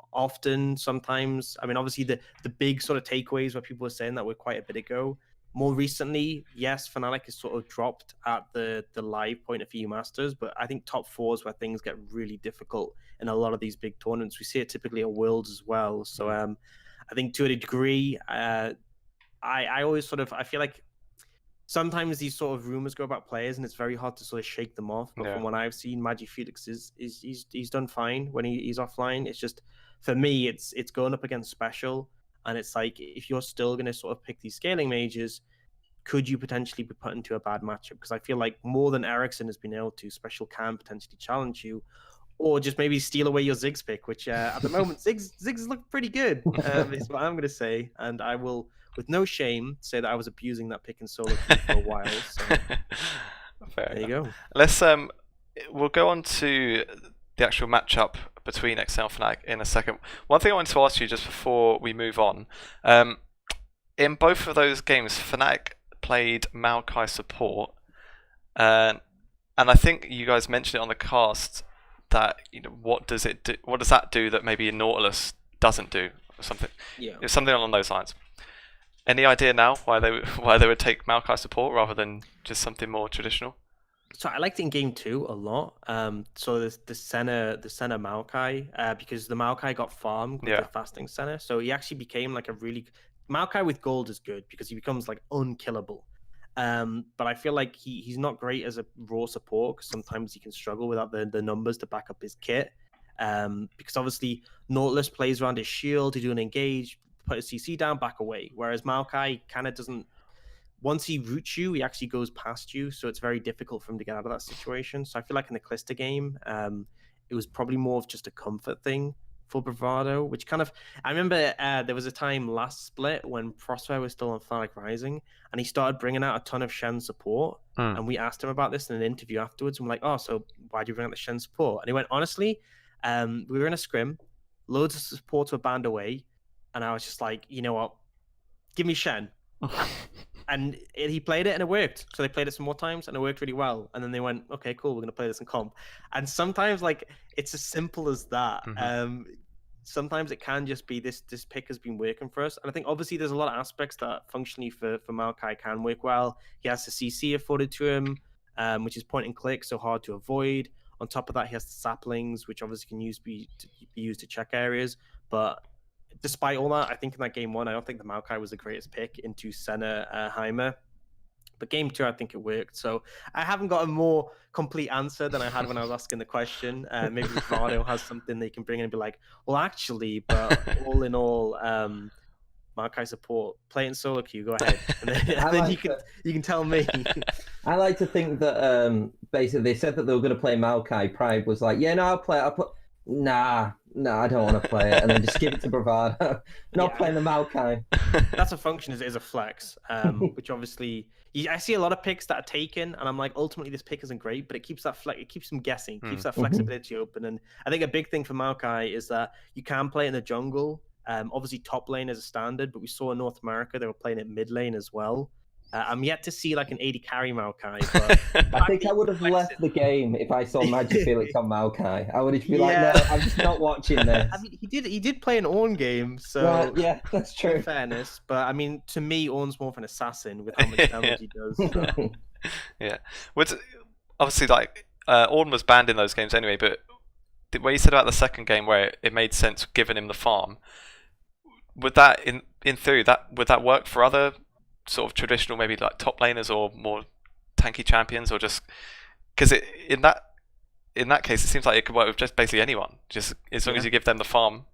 sometimes, I mean, obviously the big sort of takeaways where people were saying that were quite a bit ago. More recently, yes, Fnatic has sort of dropped at the live point of EU Masters, but I think top four is where things get really difficult in a lot of these big tournaments. We see it typically at Worlds as well. So I think to a degree, I always I feel like sometimes these sort of rumors go about players, and it's very hard to sort of shake them off. But from what I've seen, NineTeeSix he's done fine when he's offline. It's just, for me, it's going up against Special, and it's like, if you're still going to sort of pick these scaling mages, could you potentially be put into a bad matchup? Because I feel like more than Ericsson has been able to, Special can potentially challenge you, or just maybe steal away your Ziggs pick, which at the moment Ziggs look pretty good. Is what I'm going to say, and I will, with no shame, say that I was abusing that pick in solo queue for a while. So there you go. Let's we'll go on to the actual matchup between XL and Fnatic in a second. One thing I wanted to ask you just before we move on, in both of those games, Fnatic played Maokai support, and I think you guys mentioned it on the cast that what does that do that maybe a Nautilus doesn't do, or something? Yeah, it's something along those lines. Any idea now why they would take Maokai support rather than just something more traditional? So I liked it in game 2 a lot. So the Senna Maokai, because the Maokai got farmed with the fasting Senna, so he actually became like a really Maokai with gold is good because he becomes like unkillable. But I feel like he's not great as a raw support, because sometimes he can struggle without the numbers to back up his kit. Because obviously Nautilus plays around his shield to do an engage, put his CC down, back away. Whereas Maokai kind of doesn't. Once he roots you, he actually goes past you, so it's very difficult for him to get out of that situation. So I feel like in the Calista game, it was probably more of just a comfort thing for Bravado, which kind of... I remember there was a time last split when Prospero was still on Fnatic Rising, and he started bringing out a ton of Shen support, and we asked him about this in an interview afterwards, and we're like, oh, so why do you bring out the Shen support? And he went, honestly, we were in a scrim, loads of supports were banned away, and I was just like, you know what, give me Shen. And he played it and it worked. So they played it some more times and it worked really well. And then they went, okay, cool, we're going to play this in comp. And sometimes like it's as simple as that. Sometimes it can just be this pick has been working for us. And I think obviously there's a lot of aspects that functionally for Maokai can work well. He has the CC afforded to him, which is point and click, so hard to avoid. On top of that, he has the saplings, which obviously can be used to check areas. But despite all that, I think in that game 1, I don't think the Maokai was the greatest pick into Senna Heimer. But game 2, I think it worked. So I haven't got a more complete answer than I had when I was asking the question. Maybe Ricardo has something they can bring in and be like, well, actually, but all in all, Maokai support, play in solo queue, go ahead. And then you can tell me. I like to think that basically they said that they were going to play Maokai. Pride was like, yeah, no, I'll play. Nah, I don't want to play it, and then just give it to Bravado. Not Yeah, playing the Maokai. that's a function is a flex, which obviously I see a lot of picks that are taken, and I'm like, ultimately this pick isn't great, but it keeps that it keeps them guessing, keeps that flexibility open. And I think a big thing for Maokai is that you can play in the jungle. Obviously top lane is a standard, but we saw in North America they were playing it mid lane as well. I'm yet to see like an 80 carry Maokai, but I think I would have left the game if I saw MagiFelix on Maokai. I would just be like, no, I'm just not watching this. I mean, he did play an Ornn game, so Right, yeah, that's true. in fairness, but I mean, to me, Ornn's more of an assassin with how much damage he does. So. Yeah, which obviously like Ornn was banned in those games anyway, but what you said about the second game where it made sense giving him the farm, would that in theory would that work for other sort of traditional maybe like top laners or more tanky champions, or just because in that case it seems like it could work with just basically anyone, just as long as you give them the farm,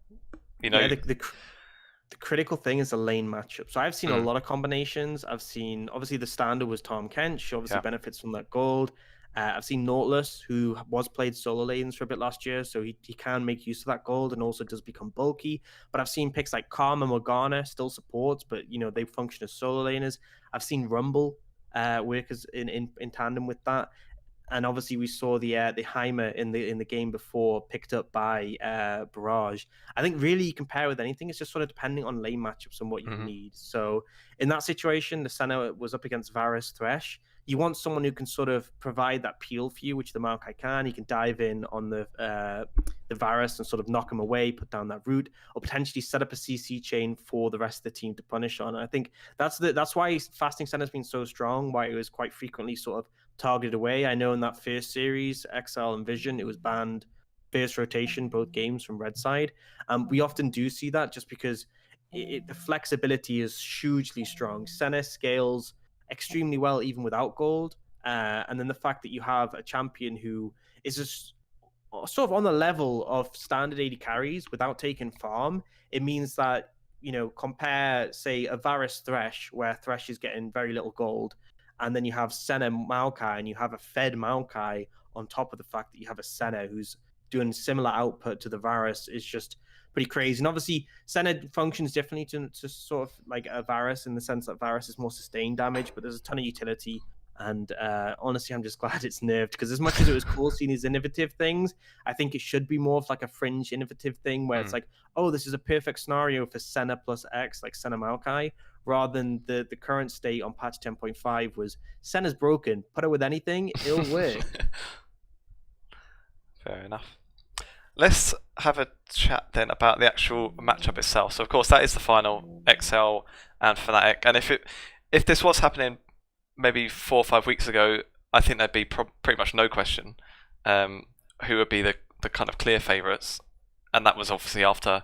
you know. Yeah, the critical thing is the lane matchup. So I've seen a lot of combinations. I've seen, obviously the standard was Tom Kench, obviously benefits from that gold. I've seen Nautilus, who was played solo lanes for a bit last year, so he can make use of that gold and also does become bulky. But I've seen picks like Karma, Morgana still supports, but they function as solo laners. I've seen Rumble work as in tandem with that. And obviously we saw the Heimer in the game before picked up by Barrage. I think really you compare with anything, it's just sort of depending on lane matchups and what you need. So in that situation, the Senna was up against Varus Thresh. You want someone who can sort of provide that peel for you, which the Maokai can. He can dive in on the Varus and sort of knock him away, put down that root, or potentially set up a CC chain for the rest of the team to punish on. And I think that's why Fasting Senna has been so strong, why it was quite frequently sort of targeted away. I know in that first series, XL and Vision, it was banned first rotation, both games from red side. We often do see that just because the flexibility is hugely strong. Senna scales extremely well even without gold. And then the fact that you have a champion who is just sort of on the level of standard 80 carries without taking farm, it means that, compare, say, a Varus Thresh, where Thresh is getting very little gold, and then you have Senna Maokai, and you have a fed Maokai on top of the fact that you have a Senna who's doing similar output to the Varus is just pretty crazy. And obviously, Senna functions differently to sort of like a Varus in the sense that Varus is more sustained damage, but there's a ton of utility. And honestly, I'm just glad it's nerfed, because as much as it was cool seeing these innovative things, I think it should be more of like a fringe innovative thing where it's like, oh, this is a perfect scenario for Senna plus X, like Senna Maokai, rather than the current state on patch 10.5 was Senna's broken. Put her with anything, it'll work. Fair enough. Let's have a chat then about the actual matchup itself. So of course that is the final, XL and Fnatic. And if this was happening maybe 4 or 5 weeks ago, I think there'd be pretty much no question who would be the kind of clear favourites. And that was obviously after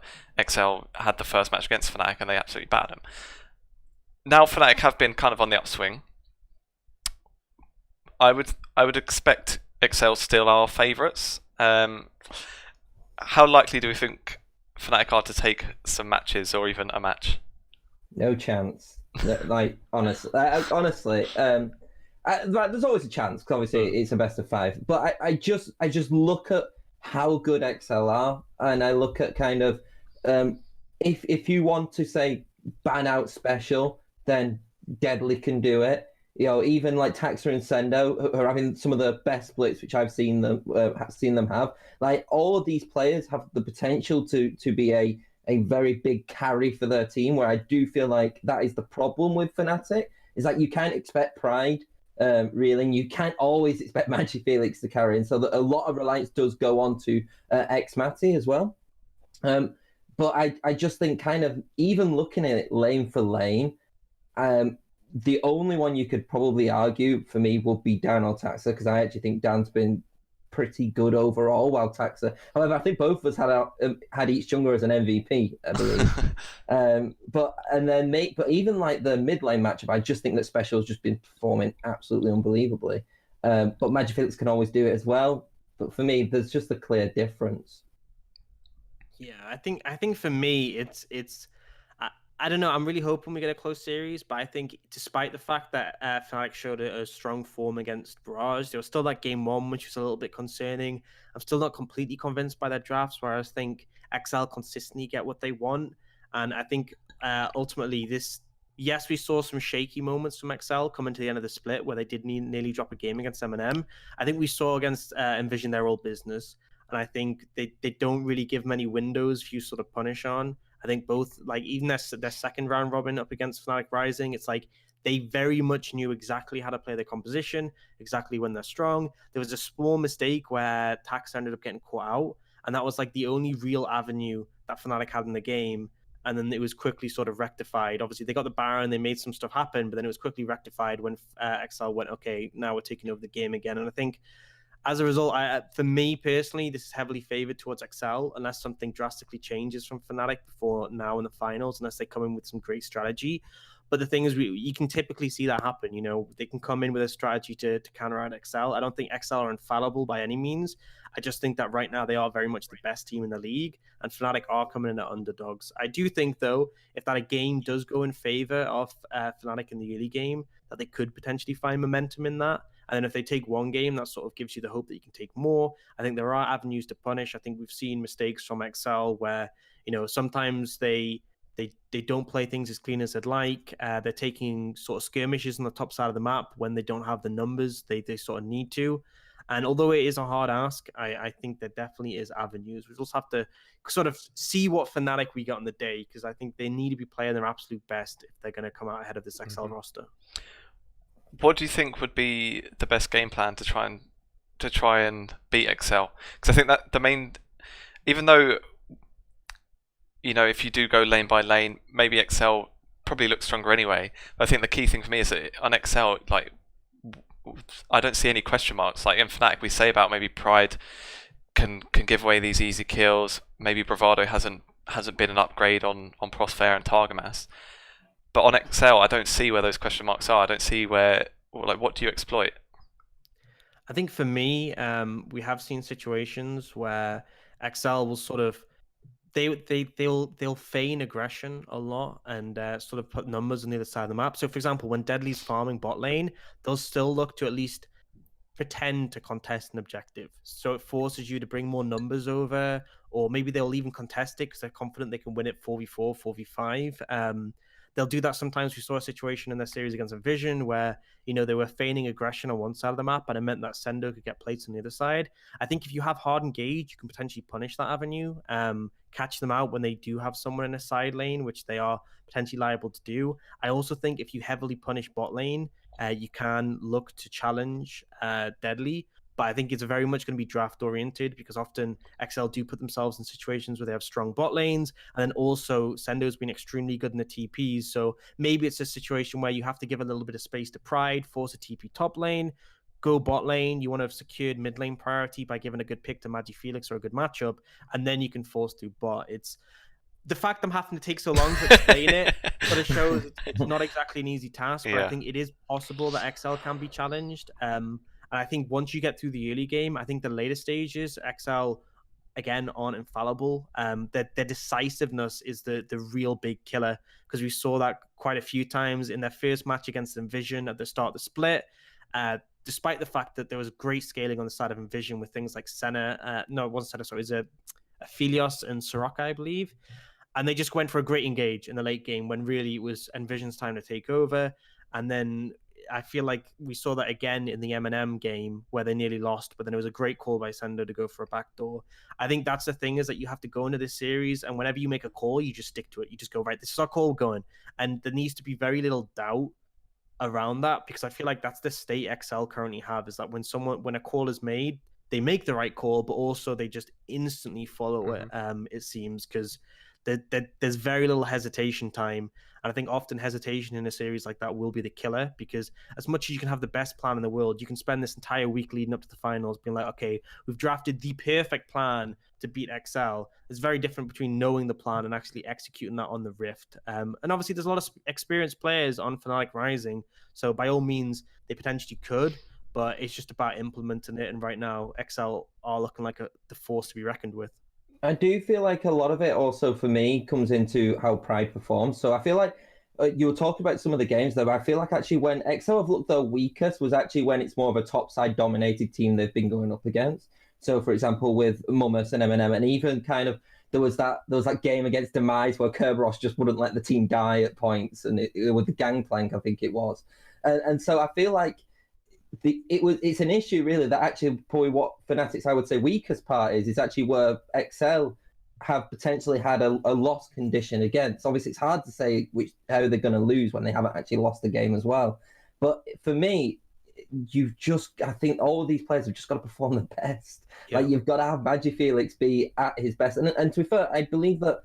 XL had the first match against Fnatic and they absolutely battered them. Now Fnatic have been kind of on the upswing. I would expect XL still are favourites. How likely do we think Fnatic are to take some matches or even a match? No chance. Like honestly, there's always a chance because obviously it's a best of 5. But I just look at how good XL are, and I look at kind of if you want to say ban out special, then Deadly can do it. Even like Taxa and Sendo are having some of the best splits which I've seen them have. Like all of these players have the potential to be a very big carry for their team, where I do feel like that is the problem with Fnatic, is that you can't expect Pride, really, and you can't always expect MagiFelix to carry, and so that a lot of reliance does go on to Xmati as well. But I just think kind of even looking at it lane for lane, the only one you could probably argue for me would be Dan or Taxa, because I actually think Dan's been pretty good overall, while Taxa. However, I think both of us had each jungler as an MVP, I believe. But even like the mid lane matchup, I just think that Special's just been performing absolutely unbelievably. But MagiFelix can always do it as well. But for me, there's just a clear difference. Yeah, I think for me, it's I don't know. I'm really hoping we get a close series, but I think despite the fact that Fnatic showed a strong form against Barrage, there was still that game one, which was a little bit concerning. I'm still not completely convinced by their drafts, whereas I think XL consistently get what they want. And I think ultimately yes, we saw some shaky moments from XL coming to the end of the split where they did nearly drop a game against M&M. I think we saw against NVision their old business. And I think they don't really give many windows for you sort of punish on. I think both, like even their second round robin up against Fnatic Rising, it's like they very much knew exactly how to play their composition, exactly when they're strong. There was a small mistake where Tax ended up getting caught out, and that was like the only real avenue that Fnatic had in the game. And then it was quickly sort of rectified. Obviously, they got the Baron, they made some stuff happen, but then it was quickly rectified when XL went, okay, now we're taking over the game again. And I think as a result, for me personally, this is heavily favored towards XL unless something drastically changes from Fnatic before now in the finals, unless they come in with some great strategy. But the thing is, you can typically see that happen. You know, they can come in with a strategy to counteract XL. I don't think XL are infallible by any means. I just think that right now they are very much the best team in the league, and Fnatic are coming in at underdogs. I do think, though, if that game does go in favor of Fnatic in the early game, that they could potentially find momentum in that. And then if they take one game, that sort of gives you the hope that you can take more. I think there are avenues to punish. I think we've seen mistakes from XL where, you know, sometimes they don't play things as clean as they'd like. They're taking sort of skirmishes on the top side of the map when they don't have the numbers they sort of need to. And although it is a hard ask, I think there definitely is avenues. We just have to sort of see what Fnatic we got on the day, because I think they need to be playing their absolute best if they're going to come out ahead of this XL roster. What do you think would be the best game plan to try and beat XL? Because I think that the main, even though, you know, if you do go lane by lane, maybe XL probably looks stronger anyway. But I think the key thing for me is that on XL, like, I don't see any question marks. Like in Fnatic, we say about maybe Pride can give away these easy kills. Maybe Bravado hasn't been an upgrade on Prosfair and Targamas. But on XL, I don't see where those question marks are. I don't see where, like, what do you exploit? I think for me, we have seen situations where XL will sort of they'll feign aggression a lot and sort of put numbers on the other side of the map. So, for example, when Deadly's farming bot lane, they'll still look to at least pretend to contest an objective. So it forces you to bring more numbers over, or maybe they'll even contest it because they're confident they can win it 4v4, 4v5. They'll do that sometimes. We saw a situation in their series against NineTeeSix where, you know, they were feigning aggression on one side of the map, and it meant that Sendo could get plates on the other side. I think if you have hard engage, you can potentially punish that avenue, catch them out when they do have someone in a side lane, which they are potentially liable to do. I also think if you heavily punish bot lane, you can look to challenge Deadly, but I think it's very much going to be draft oriented, because often XL do put themselves in situations where they have strong bot lanes, and then also Sendo's been extremely good in the TPs, so maybe it's a situation where you have to give a little bit of space to Pride, force a TP top lane, go bot lane, you want to have secured mid lane priority by giving a good pick to MagiFelix or a good matchup, and then you can force through bot. It's the fact I'm having to take so long to explain it, but it shows it's not exactly an easy task, but I think it is possible that XL can be challenged. And I think once you get through the early game, I think the later stages, XL, again, aren't infallible. Their decisiveness is the real big killer, because we saw that quite a few times in their first match against NineTeeSix at the start of the split. Despite the fact that there was great scaling on the side of NineTeeSix with things like Senna, no, it wasn't Senna, sorry, it was Aphelios and Soraka, I believe. And they just went for a great engage in the late game when really it was NVision's time to take over. And then I feel like we saw that again in the M&M game where they nearly lost, but then it was a great call by Sendo to go for a backdoor. I think that's the thing, is that you have to go into this series, and whenever you make a call, you just stick to it. You just go, right, this is our call going. And there needs to be very little doubt around that, because I feel like that's the state XL currently have, is that when a call is made, they make the right call, but also they just instantly follow it, it seems, because there's very little hesitation time. And I think often hesitation in a series like that will be the killer, because as much as you can have the best plan in the world, you can spend this entire week leading up to the finals being like, okay, we've drafted the perfect plan to beat XL. It's very different between knowing the plan and actually executing that on the Rift. And obviously there's a lot of experienced players on Fnatic Rising, so by all means they potentially could, but it's just about implementing it. And right now XL are looking like the force to be reckoned with. I do feel like a lot of it also for me comes into how Pride performs. So I feel like you were talking about some of the games though. But I feel like actually when XL have looked their weakest was actually when it's more of a top side dominated team they've been going up against. So for example, with Mummus and M&M, and even kind of there was that game against Demise where Kerberos just wouldn't let the team die at points, and with the Gangplank, I think it was. And so I feel like it's an issue really that actually probably what Fnatic's I would say weakest part is actually where XL have potentially had a loss condition against. Obviously, it's hard to say how they're going to lose when they haven't actually lost the game as well. But for me, I think all of these players have just got to perform the best. Yeah. Like you've got to have MagiFelix be at his best. And to be fair, I believe that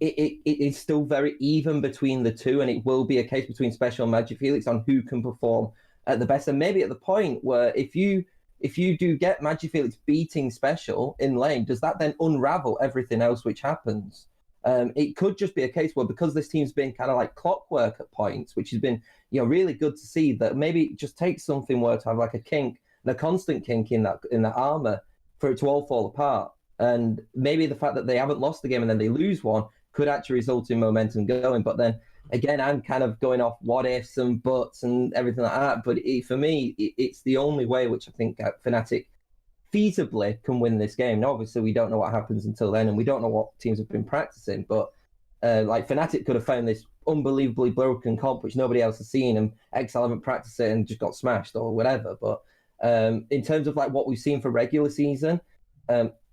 it is still very even between the two, and it will be a case between Special and MagiFelix on who can perform at the best. And maybe at the point where if you do get MagiFelix beating Special in lane, does that then unravel everything else which happens? It could just be a case where because this team's been kind of like clockwork at points, which has been really good to see, that maybe it just takes something where to have like a kink and a constant kink in that armor for it to all fall apart. And maybe the fact that they haven't lost the game and then they lose one could actually result in momentum going. But then again, I'm kind of going off what ifs and buts and everything like that. But for me, it's the only way which I think Fnatic feasibly can win this game. Now, obviously, we don't know what happens until then, and we don't know what teams have been practicing. But like Fnatic could have found this unbelievably broken comp, which nobody else has seen, and XL haven't practiced it and just got smashed or whatever. But in terms of like what we've seen for regular season,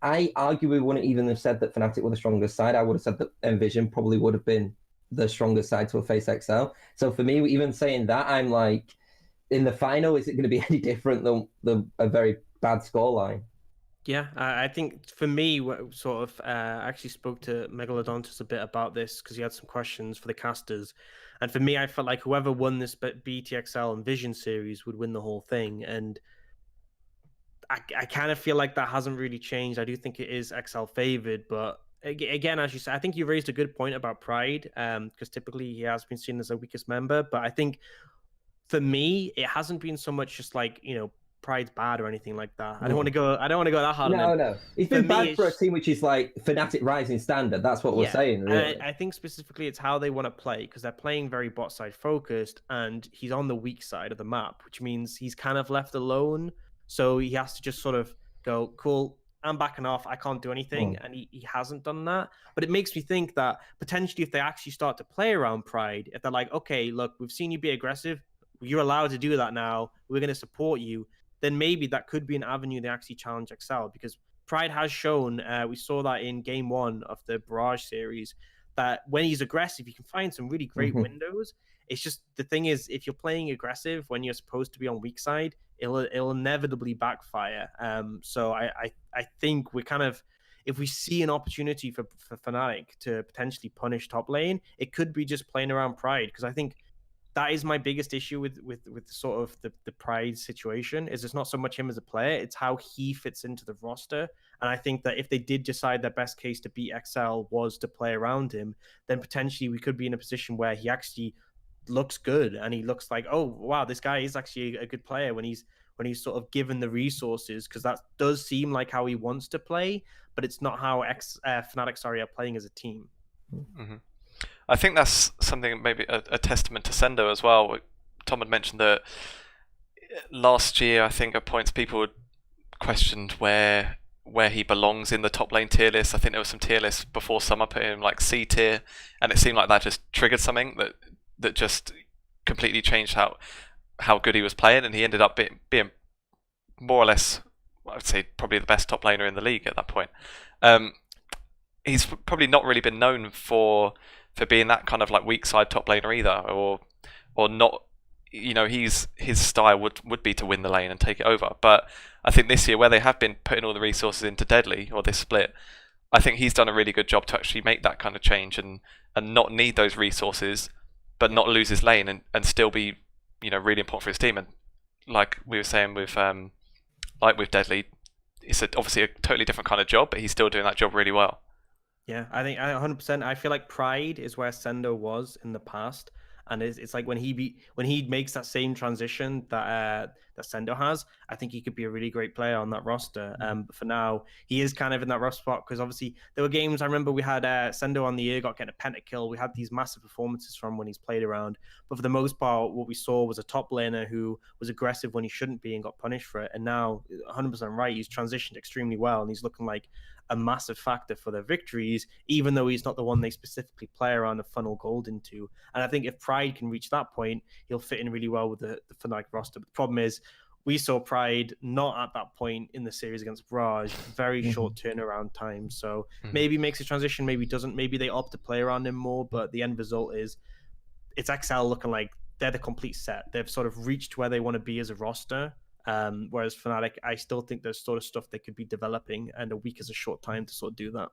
I arguably wouldn't even have said that Fnatic were the strongest side. I would have said that NVision probably would have been the strongest side to have faced XL. So for me, even saying that, I'm like, in the final, is it going to be any different than a very bad scoreline? Yeah, I think for me, sort of, I actually spoke to Megalodontus a bit about this because he had some questions for the casters. And for me, I felt like whoever won this BTXL and Vision series would win the whole thing. And I kind of feel like that hasn't really changed. I do think it is XL favored, but again, as you said, I think you raised a good point about Pride, because typically he has been seen as the weakest member. But I think for me, it hasn't been so much just like, Pride's bad or anything like that. I don't want to go that hard. No. It's been bad for a team which is like Fnatic Rising Standard. That's what we're saying, really. I think specifically it's how they want to play, because they're playing very bot side focused, and he's on the weak side of the map, which means he's kind of left alone. So he has to just sort of go, cool, I'm backing off, I can't do anything. And he hasn't done that. But it makes me think that potentially if they actually start to play around Pride, if they're like, okay, look, we've seen you be aggressive, you're allowed to do that now, we're going to support you, then maybe that could be an avenue they actually challenge XL, because Pride has shown, we saw that in game 1 of the Barrage series, that when he's aggressive, you can find some really great windows. It's just, the thing is, if you're playing aggressive when you're supposed to be on weak side, it'll inevitably backfire. So I think we're kind of, if we see an opportunity for Fnatic to potentially punish top lane, it could be just playing around Pride, because I think that is my biggest issue with sort of the Pride situation, is it's not so much him as a player, it's how he fits into the roster. And I think that if they did decide their best case to beat XL was to play around him, then potentially we could be in a position where he actually looks good and he looks like, oh wow, this guy is actually a good player when he's sort of given the resources, because that does seem like how he wants to play, but it's not how Fnatic are playing as a team. I think that's something, maybe a testament to Sendo as well. Tom had mentioned that last year, I think at points people had questioned where he belongs in the top lane tier list. I think there was some tier lists before summer put him like C tier, and it seemed like that just triggered something that just completely changed how good he was playing, and he ended up being more or less, I would say, probably the best top laner in the league at that point. He's probably not really been known for being that kind of like weak side top laner either, or not. His style would be to win the lane and take it over. But I think this year, where they have been putting all the resources into Deadly, or this split, I think he's done a really good job to actually make that kind of change and not need those resources, but not lose his lane and still be really important for his team. And like we were saying with Deadly, it's obviously a totally different kind of job, but he's still doing that job really well. Yeah, I think 100%. I feel like Pride is where Sendo was in the past, And it's like when he makes that same transition that Sendo has, I think he could be a really great player on that roster. But for now, he is kind of in that rough spot because obviously there were games. I remember we had Sendo on the year getting a pentakill. We had these massive performances from when he's played around. But for the most part, what we saw was a top laner who was aggressive when he shouldn't be and got punished for it. And now, 100% right, he's transitioned extremely well and he's looking like a massive factor for their victories, even though he's not the one they specifically play around and funnel gold into. And I think if Pride can reach that point, he'll fit in really well with the Fnatic roster. But the problem is, we saw Pride not at that point in the series against Barrage, very short turnaround time. So maybe makes a transition, maybe doesn't. Maybe they opt to play around him more, but the end result is it's XL looking like they're the complete set. They've sort of reached where they want to be as a roster. Whereas Fnatic, I still think there's sort of stuff they could be developing, and a week is a short time to sort of do that.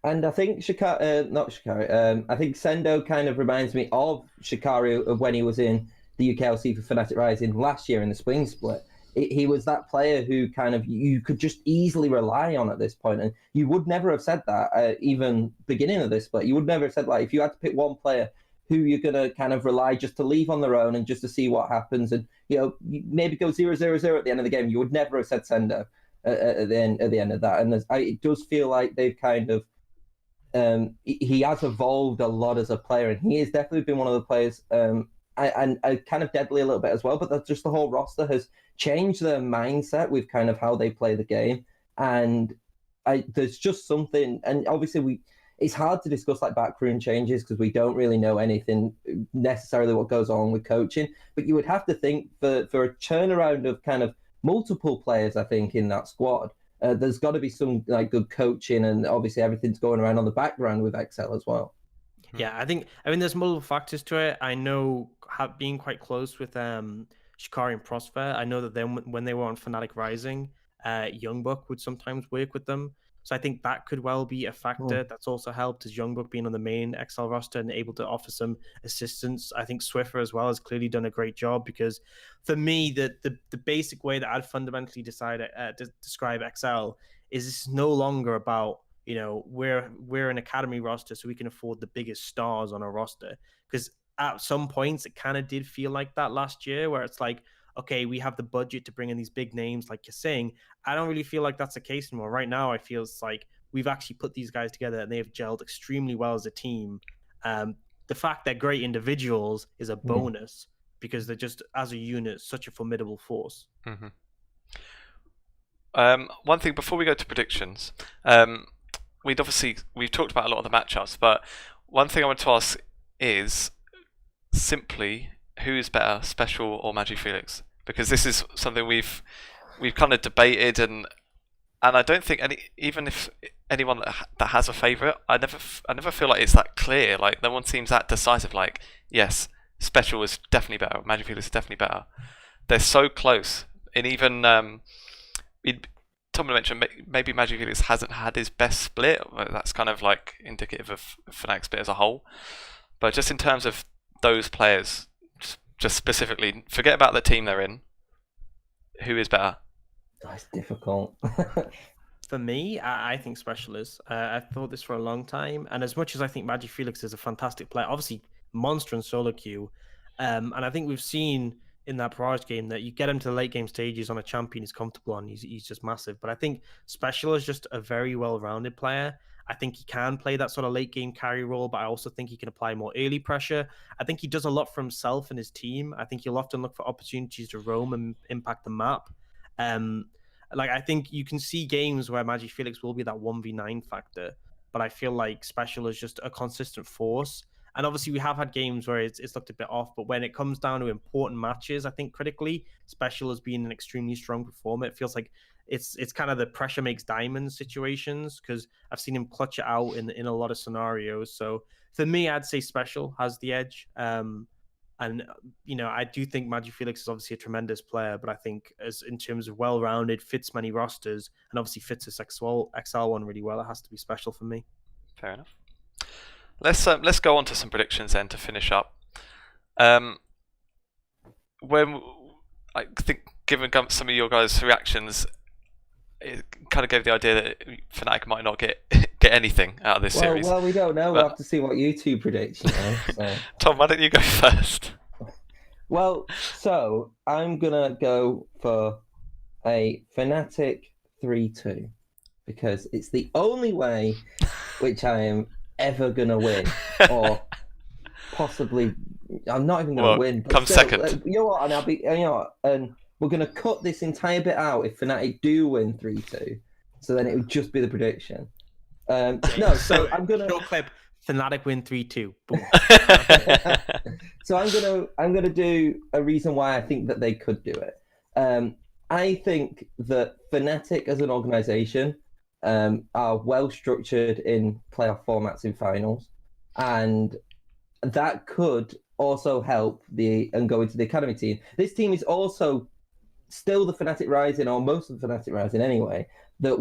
And I think I think Sendo kind of reminds me of Shikari of when he was in the UKLC for Fnatic Rising last year in the spring split. He was that player who kind of you could just easily rely on at this point, and you would never have said that even beginning of this split. You would never have said, like, if you had to pick one player who you're going to kind of rely just to leave on their own and just to see what happens, and maybe go 0-0-0 at the end of the game. You would never have said Sendo at the end of that. And it does feel like they've kind of he has evolved a lot as a player, and he has definitely been one of the players. And kind of deadly a little bit as well. But that's just the whole roster has changed their mindset with kind of how they play the game, and there's just something. And obviously it's hard to discuss like backroom changes because we don't really know anything necessarily what goes on with coaching. But you would have to think for a turnaround of kind of multiple players, I think, in that squad, there's got to be some like good coaching, and obviously everything's going around on the background with XL as well. Yeah, I mean, there's multiple factors to it. I know being quite close with Shikari and Prosper, I know that then when they were on Fnatic Rising, Youngbuck would sometimes work with them. So I think that could well be a factor that's also helped, as Youngbuck being on the main XL roster and able to offer some assistance. I think Swiffer as well has clearly done a great job, because for me, the basic way that I'd fundamentally describe XL is it's no longer about, we're an academy roster, so we can afford the biggest stars on our roster. Because at some points, it kind of did feel like that last year, where it's like, okay, we have the budget to bring in these big names, like you're saying. I don't really feel like that's the case anymore. Right now, I feel it's like we've actually put these guys together and they have gelled extremely well as a team. The fact they're great individuals is a bonus because they're just, as a unit, such a formidable force. One thing before we go to predictions, we've talked about a lot of the matchups, but one thing I want to ask is simply, who is better, Special or MagiFelix? Because this is something we've kind of debated, and I don't think even if anyone that has a favourite, I never feel like it's that clear. Like, no one seems that decisive. Like, yes, Special is definitely better, MagiFelix is definitely better. They're so close, and even Tom mentioned maybe MagiFelix hasn't had his best split. That's kind of like indicative of Fnatic's split as a whole. But just in terms of those players, just specifically, forget about the team they're in. Who is better? That's difficult. For me, I think Special is. I've thought this for a long time, and as much as I think MagiFelix is a fantastic player, obviously monster in solo queue, and I think we've seen in that Barrage game that you get him to the late game stages on a champion he's comfortable on, he's just massive. But I think Special is just a very well-rounded player. I think he can play that sort of late game carry role, but I also think he can apply more early pressure. I think he does a lot for himself and his team. I think he'll often look for opportunities to roam and impact the map. I think you can see games where MagiFelix will be that 1v9 factor, but I feel like Special is just a consistent force. And obviously we have had games where it's looked a bit off, but when it comes down to important matches, I think critically, Special has been an extremely strong performer. It feels like it's kind of the pressure makes diamonds situations, because I've seen him clutch it out in a lot of scenarios. So for me, I'd say Special has the edge. And I do think MagiFelix is obviously a tremendous player, but I think as in terms of well-rounded, fits many rosters, and obviously fits this XL one really well, it has to be Special for me. Fair enough. Let's go on to some predictions then to finish up. When I think, given some of your guys' reactions, it kind of gave the idea that Fnatic might not get anything out of this series. Well, we don't know. We'll have to see what you two predict. So. Tom, why don't you go first? Well, so I'm gonna go for a Fnatic 3-2 because it's the only way which I am ever gonna win, or possibly I'm not even gonna win. But come still, second. You know what? And and we're gonna cut this entire bit out if Fnatic do win 3-2. So then it would just be the prediction. No, so I'm gonna short clip. Fnatic win 3-2. Boom. So I'm gonna do a reason why I think that they could do it. I think that Fnatic as an organization are well structured in playoff formats in finals, and that could also help and go into the academy team. This team is also still the Fnatic Rising, or most of the Fnatic Rising anyway, that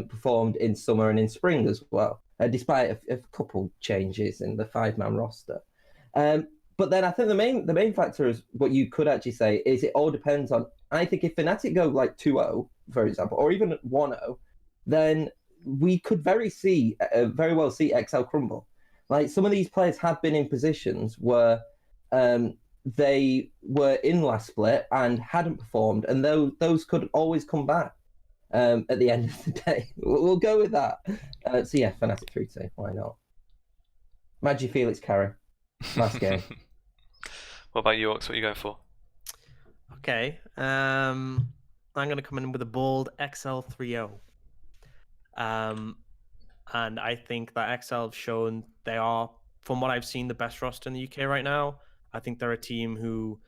performed in summer and in spring as well, despite a couple changes in the 5-man roster. But then I think the main factor is what you could actually say is it all depends on. I think if Fnatic go like 2-0, for example, or even 1-0, then we could very well see XL crumble. Like some of these players have been in positions where they were in last split and hadn't performed, and those could always come back at the end of the day. We'll go with that. So yeah, Fnatic 3-2. Why not? Magi Felix carry. Last game. What about you, Ox? What are you going for? Okay. I'm going to come in with a bold XL 3-0. And I think that XL have shown they are, from what I've seen, the best roster in the UK right now. I think they're a team who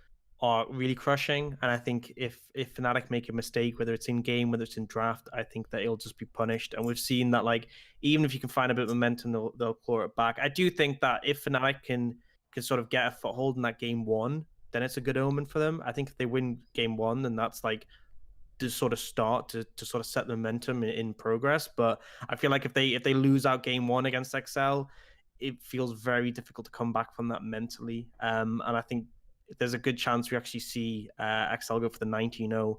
are really crushing, and I think if Fnatic make a mistake, whether it's in game, whether it's in draft, I think that it'll just be punished. And we've seen that, like, even if you can find a bit of momentum, they'll claw it back. I do think that if Fnatic can sort of get a foothold in that game 1, then it's a good omen for them. I think if they win game 1, then that's like to sort of start to sort of set the momentum in progress. But I feel like if they lose out game 1 against XL, it feels very difficult to come back from that mentally. And I think there's a good chance we actually see XL go for the 19-0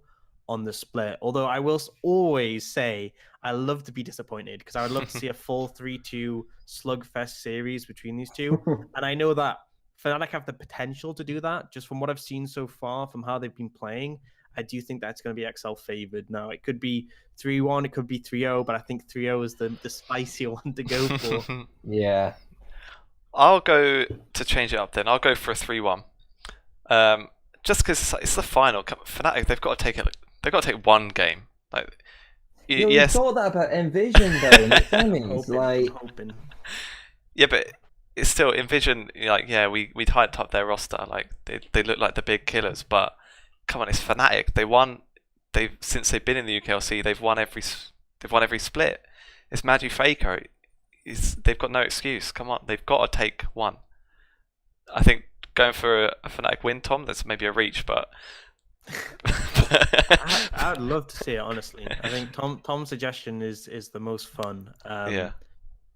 on the split. Although I will always say I love to be disappointed because I would love to see a full 3-2 slugfest series between these two. And I know that Fnatic have the potential to do that. Just from what I've seen so far, from how they've been playing, I do think that's going to be XL favored. Now, it could be 3-1, it could be 3-0, but I think 3-0 is the spicier one to go for. Yeah. I'll go to change it up then. I'll go for a 3-1. Just because it's the final. Fnatic, they've got to take it. They've got to take one game. Like, You yes. thought that about NVision though in the semis. Hoping. Yeah, but it's still NVision. Like, yeah, we hyped up their roster. Like, they look like the big killers. But come on, it's Fnatic. They won. Since they've been in the UKLC, they've won every split. It's Magi Faker. They've got no excuse. Come on, they've got to take one. I think going for a Fnatic win, Tom, that's maybe a reach, but I would love to see it, honestly. I think Tom's suggestion is the most fun. Yeah.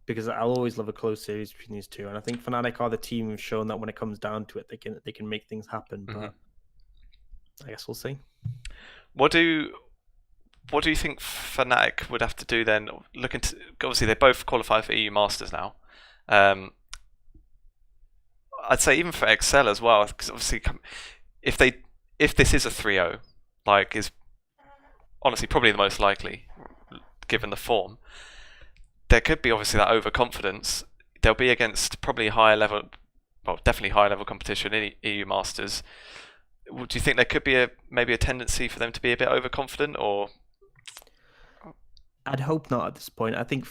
Because I'll always love a close series between these two, and I think Fnatic are the team who've shown that when it comes down to it, they can make things happen. But I guess we'll see. What do you think Fnatic would have to do then? Obviously they both qualify for EU Masters now. I'd say even for XL as well, because obviously if this is a 3-0, like, is honestly probably the most likely given the form, there could be obviously that overconfidence. They'll be against probably definitely higher level competition in EU Masters. Do you think there could be maybe a tendency for them to be a bit overconfident, or? I'd hope not at this point. I think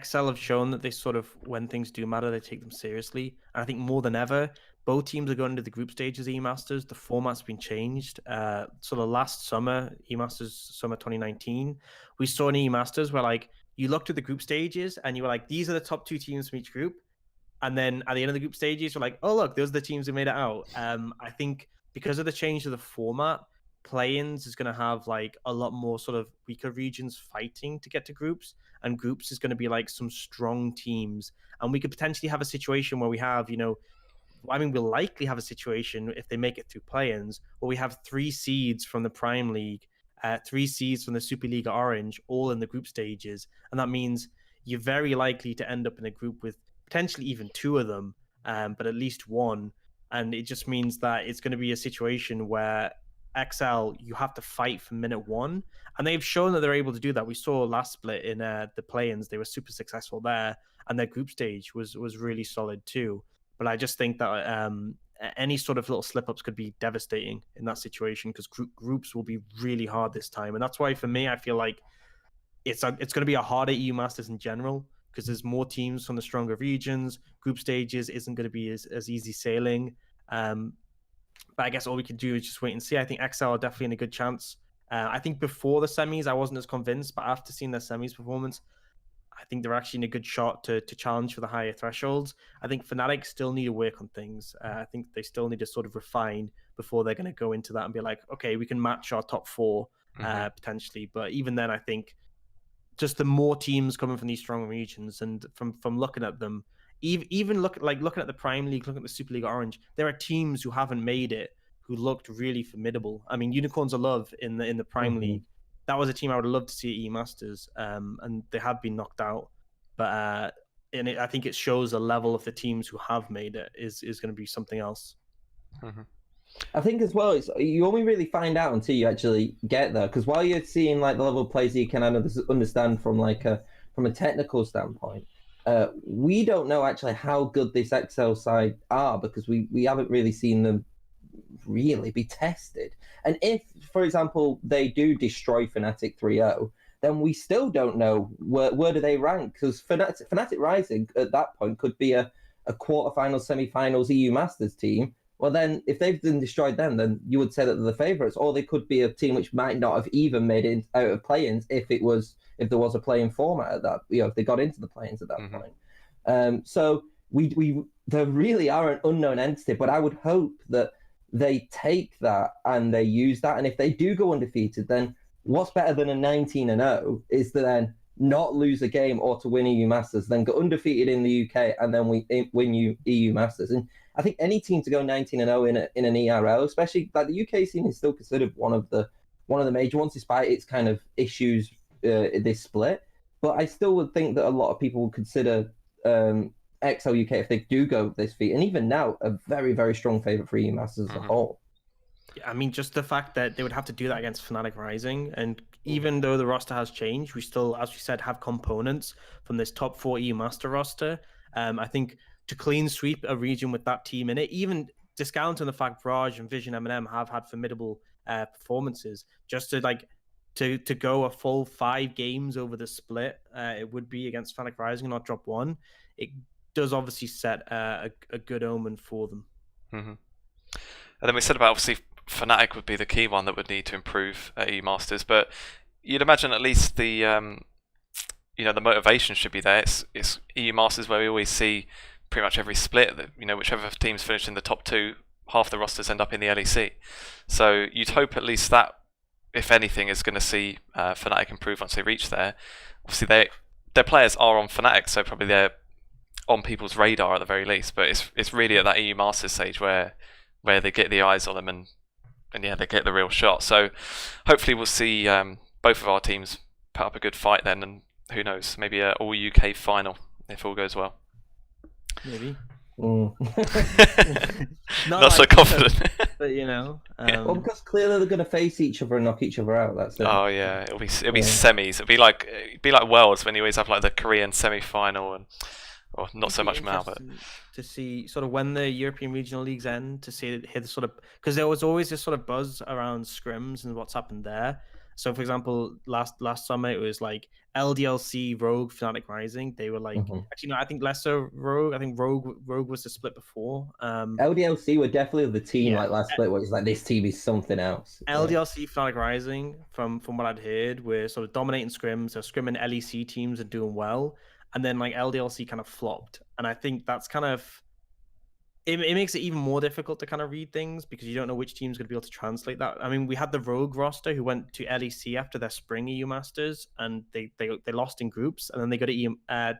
XL have shown that they sort of, when things do matter, they take them seriously. And I think more than ever, both teams are going into the group stages of E-Masters. The format's been changed. Sort of last summer, E-Masters summer 2019, we saw an E-Masters where, like, you looked at the group stages and you were like, these are the top 2 teams from each group. And then at the end of the group stages, you're like, oh, look, those are the teams who made it out. I think because of the change of the format, play-ins is going to have like a lot more sort of weaker regions fighting to get to groups, and groups is going to be like some strong teams. And we could potentially have a situation where we have, we'll likely have a situation if they make it through play-ins where we have 3 seeds from the Prime League 3 seeds from the Superliga Orange, all in the group stages, and that means you're very likely to end up in a group with potentially even 2 of them, but at least 1. And it just means that it's going to be a situation where XL, you have to fight from minute 1, and they've shown that they're able to do that. We saw last split in the play-ins; they were super successful there, and their group stage was really solid too. But I just think that any sort of little slip-ups could be devastating in that situation, because groups will be really hard this time, and that's why for me, I feel like it's going to be a harder EU Masters in general, because there's more teams from the stronger regions. Group stages isn't going to be as easy sailing. But I guess all we could do is just wait and see. I think XL are definitely in a good chance. I think before the semis, I wasn't as convinced, but after seeing their semis performance, I think they're actually in a good shot to challenge for the higher thresholds. I think Fnatic still need to work on things. I think they still need to sort of refine before they're going to go into that and be like, okay, we can match our top 4 potentially. But even then, I think just the more teams coming from these strong regions, and from looking at them, even looking at the Prime League, looking at the Super League Orange, there are teams who haven't made it who looked really formidable. I mean, Unicorns of Love in the Prime League, that was a team I would have loved to see at E Masters, and they have been knocked out. But I think it shows the level of the teams who have made it is going to be something else. I think as well, it's you only really find out until you actually get there, because while you're seeing like the level of plays you can understand from from a technical standpoint, we don't know actually how good this XL side are, because we haven't really seen them really be tested. And if, for example, they do destroy Fnatic 3-0, then we still don't know where do they rank, because Fnatic Rising at that point could be a quarterfinals, semi-finals EU Masters team. Well, then if they've been destroyed, then you would say that they're the favourites, or they could be a team which might not have even made it out of play-ins if there was a play-in format at that, if they got into the play-ins at that point. So there really are an unknown entity, but I would hope that they take that and they use that. And if they do go undefeated, then what's better than a 19-0 is to then not lose a game or to win EU Masters, then go undefeated in the UK and then win EU Masters. And I think any team to go 19-0 in an ERL, especially like the UK scene, is still considered one of the major ones, despite its kind of issues this split. But I still would think that a lot of people would consider XL UK, if they do go this feat, and even now, a very, very strong favourite for EU Masters as a whole. Yeah, I mean, just the fact that they would have to do that against Fnatic Rising, and even though the roster has changed, we still, as we said, have components from this top 4 EU Master roster. I think to clean sweep a region with that team in it, even discounting the fact Barrage and Vision M&M have had formidable performances, just to go a full 5 games over the split, it would be against Fnatic Rising and not drop 1. It does obviously set a good omen for them. And then we said about, obviously, Fnatic would be the key one that would need to improve at EU Masters, but you'd imagine at least the the motivation should be there. It's EU Masters where we always see pretty much every split that whichever teams finish in the top 2, half the rosters end up in the LEC. So you'd hope at least that, if anything, is going to see Fnatic improve once they reach there. Obviously, their players are on Fnatic, so probably they're on people's radar at the very least. But it's really at that EU Masters stage where they get the eyes on them and yeah, they get the real shot. So hopefully we'll see both of our teams put up a good fight then, and who knows, maybe an all UK final if all goes well. Maybe. Not so confident. But well, because clearly they're going to face each other and knock each other out. That's it. Oh yeah, it'll be semis. It'll be like Worlds when you always have like the Korean semi-final and. Or not so much now, but to see sort of when the European regional leagues end, to see the sort of, because there was always this sort of buzz around scrims and what's happened there. So, for example, last summer it was like LDLC, Rogue, Fnatic Rising. They were like actually no, I think less so Rogue. I think Rogue was the split before. LDLC were definitely the team like last split where it's like this team is something else. LDLC, Fnatic Rising, from what I'd heard, were sort of dominating scrims. So scrim and LEC teams are doing well. And then like LDLC kind of flopped, and I think that's kind of it makes it even more difficult to kind of read things, because you don't know which team's going to be able to translate that. I mean, we had the Rogue roster who went to LEC after their spring EU Masters, and they lost in groups, and then they got to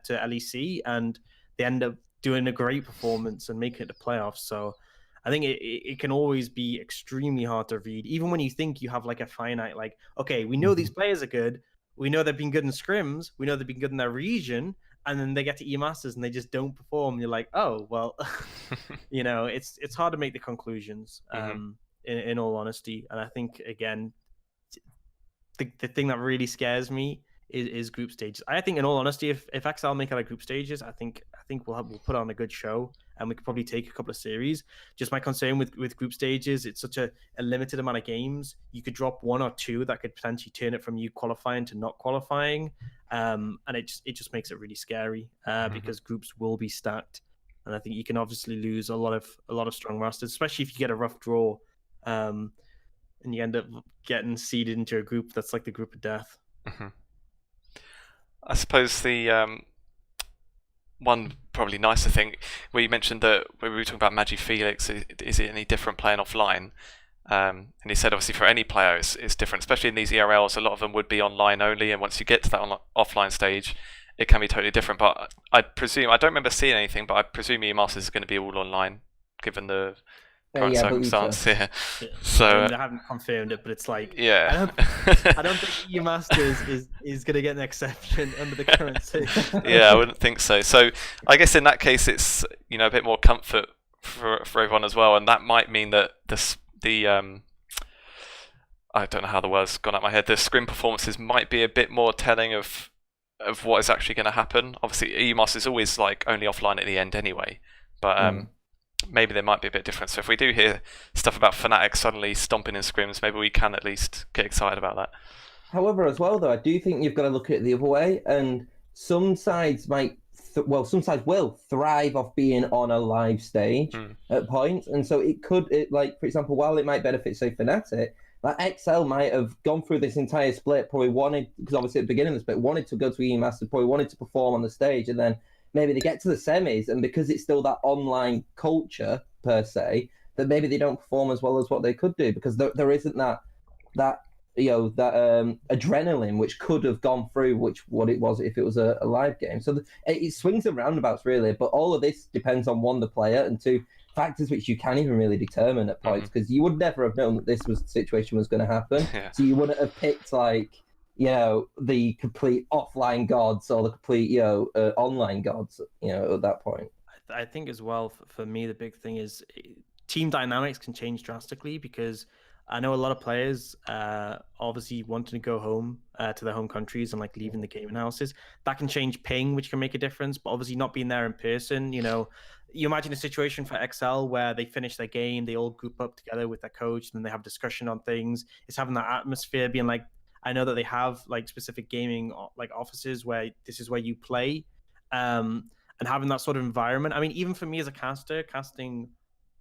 LEC, and they end up doing a great performance and making it to playoffs. So, I think it can always be extremely hard to read, even when you think you have like a finite, like, okay, we know these players are good, we know they've been good in scrims, we know they've been good in their region, and then they get to E-Masters and they just don't perform. And you're like, oh, well, you know, it's hard to make the conclusions, in all honesty. And I think, again, the thing that really scares me is group stages. I think, in all honesty, if XL make out of group stages, I think we'll put on a good show, and we could probably take a couple of series. Just my concern with group stages, it's such a limited amount of games. You could drop 1 or 2 that could potentially turn it from you qualifying to not qualifying, and it just makes it really scary, because groups will be stacked, and I think you can obviously lose a lot of strong rosters, especially if you get a rough draw, and you end up getting seeded into a group that's like the group of death. I suppose the one probably nicer thing, where you mentioned that when we were talking about MagiFelix, is it any different playing offline? And he said obviously for any player it's different, especially in these ERLs. A lot of them would be online only, and once you get to that offline stage, it can be totally different. But I presume, I don't remember seeing anything, but I presume E-Masters is going to be all online, given the current circumstance. So. Yeah. So I mean, I haven't confirmed it, but it's like, yeah. I don't think E-Masters is going to get an exception under the current situation. Yeah, I wouldn't think so. So I guess in that case, it's, you know, a bit more comfort for everyone as well, and that might mean that the I don't know how the word's gone out my head. The scrim performances might be a bit more telling of what is actually going to happen. Obviously, E-Masters is always like only offline at the end anyway, but maybe they might be a bit different. So if we do hear stuff about Fnatic suddenly stomping in scrims, maybe we can at least get excited about that. However, as well, though, I do think you've got to look at it the other way, and some sides some sides will thrive off being on a live stage at points, and so like, for example, while it might benefit, say, Fnatic, like XL might have gone through this entire split, probably wanted, because obviously at the beginning of the split, wanted to go to E-Masters, probably wanted to perform on the stage, and then maybe they get to the semis, and because it's still that online culture per se, that maybe they don't perform as well as what they could do, because there isn't that adrenaline which could have gone through what it was if it was a live game. So it swings and roundabouts really, but all of this depends on, 1, the player, and 2, factors which you can't even really determine at points, because you would never have known that this situation was going to happen. So you wouldn't have picked, like, you know, the complete offline gods or the complete, online gods, at that point. I think as well, for me, the big thing is team dynamics can change drastically, because I know a lot of players obviously wanting to go home to their home countries and like leaving the gaming houses. That can change ping, which can make a difference, but obviously not being there in person, you imagine a situation for XL where they finish their game, they all group up together with their coach, and then they have discussion on things. It's having that atmosphere, being like, I know that they have like specific gaming like offices where this is where you play, and having that sort of environment. I mean, even for me as a caster, casting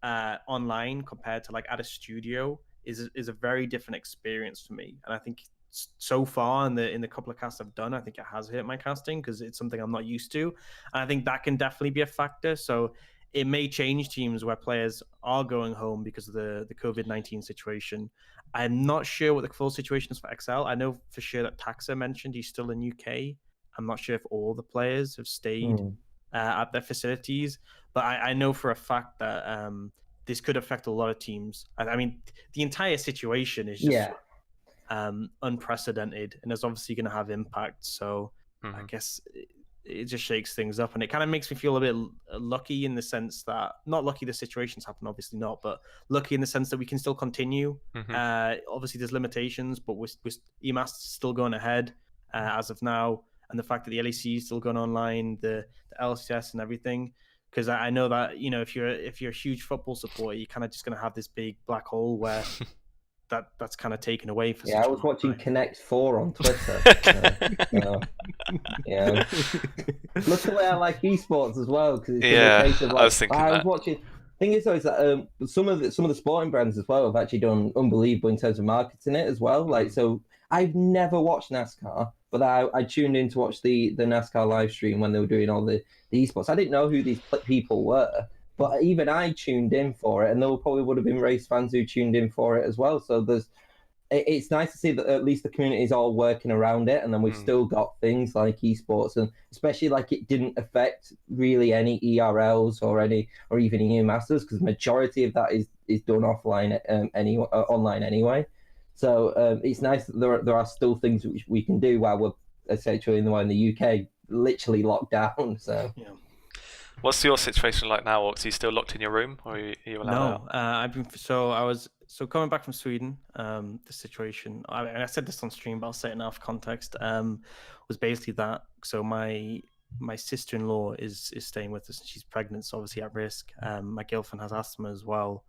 online compared to like at a studio is a very different experience for me. And I think so far in the couple of casts I've done, I think it has hit my casting, because it's something I'm not used to, and I think that can definitely be a factor. So it may change teams where players are going home because of the COVID-19 situation. I'm not sure what the full situation is for XL. I know for sure that Taxa mentioned he's still in UK. I'm not sure if all the players have stayed at their facilities, but I know for a fact that this could affect a lot of teams. I mean, the entire situation is just unprecedented, and it's obviously going to have impact. So I guess it just shakes things up, and it kind of makes me feel a bit lucky in the sense that, not lucky the situations happen, obviously not, but lucky in the sense that we can still continue. Obviously there's limitations, but we're E-Masters still going ahead as of now, and the fact that the LEC is still going online, the LCS and everything, because I know that, if you're a huge football supporter, you're kind of just going to have this big black hole where that's kind of taken away for. I was watching Connect 4 on Twitter. Luckily, I like esports as well, because it's a case of, like, I was thinking I was watching. Thing is, though, is that some of the sporting brands as well have actually done unbelievable in terms of marketing it as well. Like, so I've never watched NASCAR, but I tuned in to watch the NASCAR live stream when they were doing all the esports. I didn't know who these people were, but even I tuned in for it, and there probably would have been race fans who tuned in for it as well. So it's nice to see that at least the community is all working around it, and then we've still got things like esports, and especially like it didn't affect really any ERLs or even EU Masters, because the majority of that is done offline online anyway. So it's nice that there are still things which we can do while we're essentially in the UK literally locked down. So yeah. What's your situation like now? Are you still locked in your room, or are you allowed out? Coming back from Sweden. The situation, I said this on stream, but I'll say it now for context. Was basically that. So my sister-in-law is staying with us, and she's pregnant, so obviously at risk. My girlfriend has asthma as well.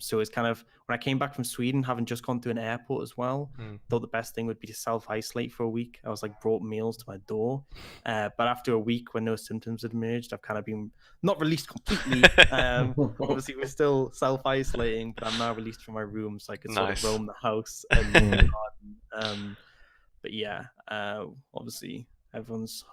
So it's kind of, when I came back from Sweden, having just gone through an airport as well, thought the best thing would be to self-isolate for a week. I was like brought meals to my door, but after a week when no symptoms had emerged, I've kind of been not released completely. Obviously we're still self-isolating, but I'm now released from my room, so I could sort of roam the house and the garden. But yeah, obviously everyone's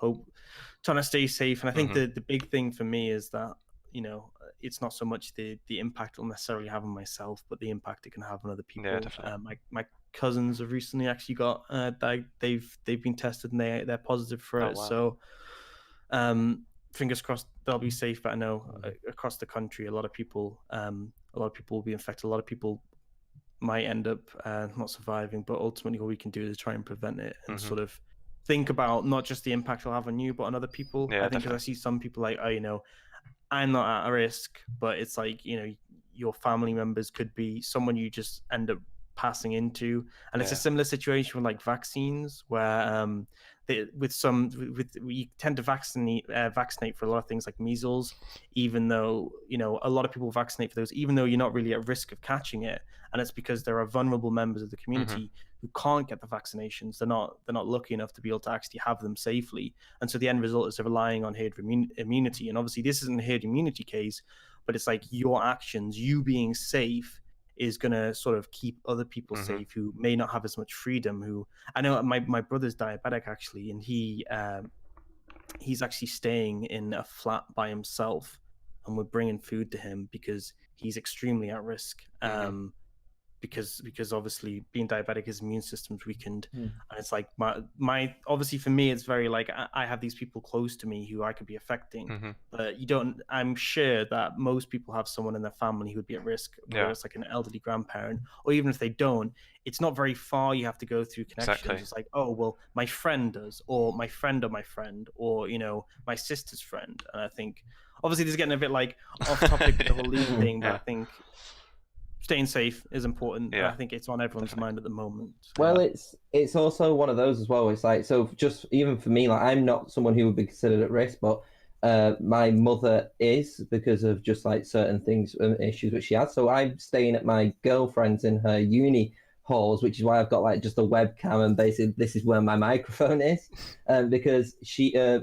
trying to stay safe, and I think the big thing for me is that, you know, it's not so much the impact it'll necessarily have on myself, but the impact it can have on other people. Yeah, my cousins have recently actually got they've been tested and they're positive for it. Wow. So fingers crossed they'll be safe. But I know across the country a lot of people will be infected. A lot of people might end up not surviving, but ultimately what we can do is try and prevent it and sort of think about not just the impact it'll have on you, but on other people. Yeah, I think because I see some people like, oh, you know, I'm not at a risk, but it's like, you know, your family members could be someone you just end up passing into, and it's a similar situation with like vaccines, where we tend to vaccinate for a lot of things like measles, even though, you know, a lot of people vaccinate for those, even though you're not really at risk of catching it, and it's because there are vulnerable members of the community who can't get the vaccinations. They're not lucky enough to be able to actually have them safely, and so the end result is they're relying on herd immunity. And obviously this isn't a herd immunity case, but it's like your actions, you being safe, is going to sort of keep other people safe who may not have as much freedom. Who, I know my brother's diabetic actually, and he's actually staying in a flat by himself, and we're bringing food to him because he's extremely at risk. Because obviously being diabetic, his immune system's weakened, and it's like my obviously for me it's very like I have these people close to me who I could be affecting, but I'm sure that most people have someone in their family who would be at risk, whether it's like an elderly grandparent, or even if they don't, it's not very far you have to go through connections. Exactly. It's like, oh well, my friend does, or my friend of my friend, or, you know, my sister's friend. And I think obviously this is getting a bit like off topic with the whole league thing, but I think staying safe is important. I think it's on everyone's mind at the moment. Well, it's also one of those as well. It's like, so just even for me, like I'm not someone who would be considered at risk, but my mother is, because of just like certain things and issues which she has. So I'm staying at my girlfriend's in her uni halls, which is why I've got like just a webcam, and basically this is where my microphone is, because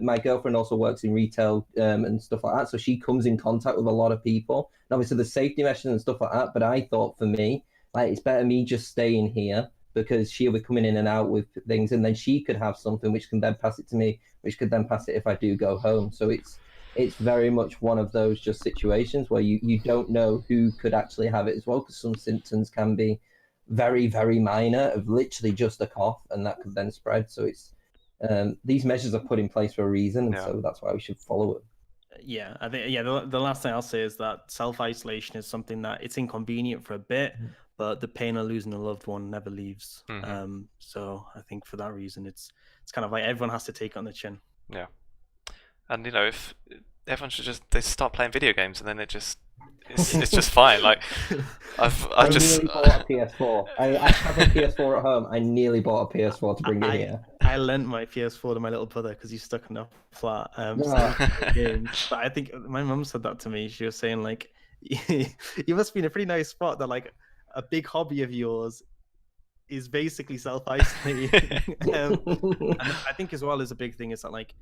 my girlfriend also works in retail and stuff like that, so she comes in contact with a lot of people, and obviously the safety measures and stuff like that. But I thought for me, like, it's better me just staying here, because she'll be coming in and out with things, and then she could have something which can then pass it to me, which could then pass it if I do go home. So it's very much one of those just situations where you don't know who could actually have it as well, because some symptoms can be very, very minor, of literally just a cough, and that could then spread. So it's these measures are put in place for a reason, and so that's why we should follow it. Yeah, I think the last thing I'll say is that self-isolation is something that it's inconvenient for a bit, but the pain of losing a loved one never leaves. So I think for that reason, it's kind of like everyone has to take it on the chin. Yeah, and you know, if everyone should they start playing video games, and then it's just fine. Like I just nearly bought a PS4. I have a PS4 at home. I nearly bought a PS4 to bring it here. I lent my PS4 to my little brother because he's stuck in a flat. Games. But I think my mum said that to me. She was saying like, you must be in a pretty nice spot that like a big hobby of yours is basically self-isolating. And I think as well as a big thing is that like,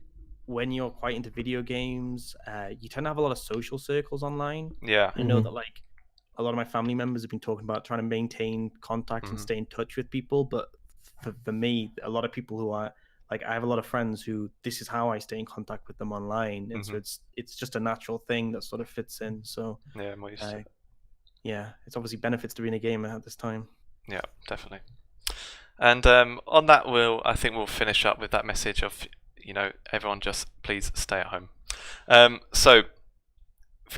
when you're quite into video games, you tend to have a lot of social circles online. Yeah. I know that like a lot of my family members have been talking about trying to maintain contact and stay in touch with people. But for me, a lot of people who are like, I have a lot of friends who this is how I stay in contact with them online. And so it's just a natural thing that sort of fits in. So yeah, I'm used to it. Yeah, it's obviously benefits to being a gamer at this time. Yeah, definitely. And on that, I think we'll finish up with that message of, everyone just please stay at home. So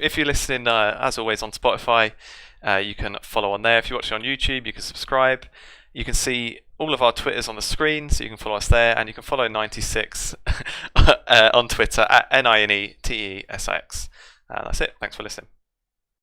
if you're listening, as always, on Spotify, you can follow on there. If you're watching on YouTube, you can subscribe. You can see all of our Twitters on the screen, so you can follow us there, and you can follow NineTeeSix on Twitter at NineTeeSix. That's it. Thanks for listening.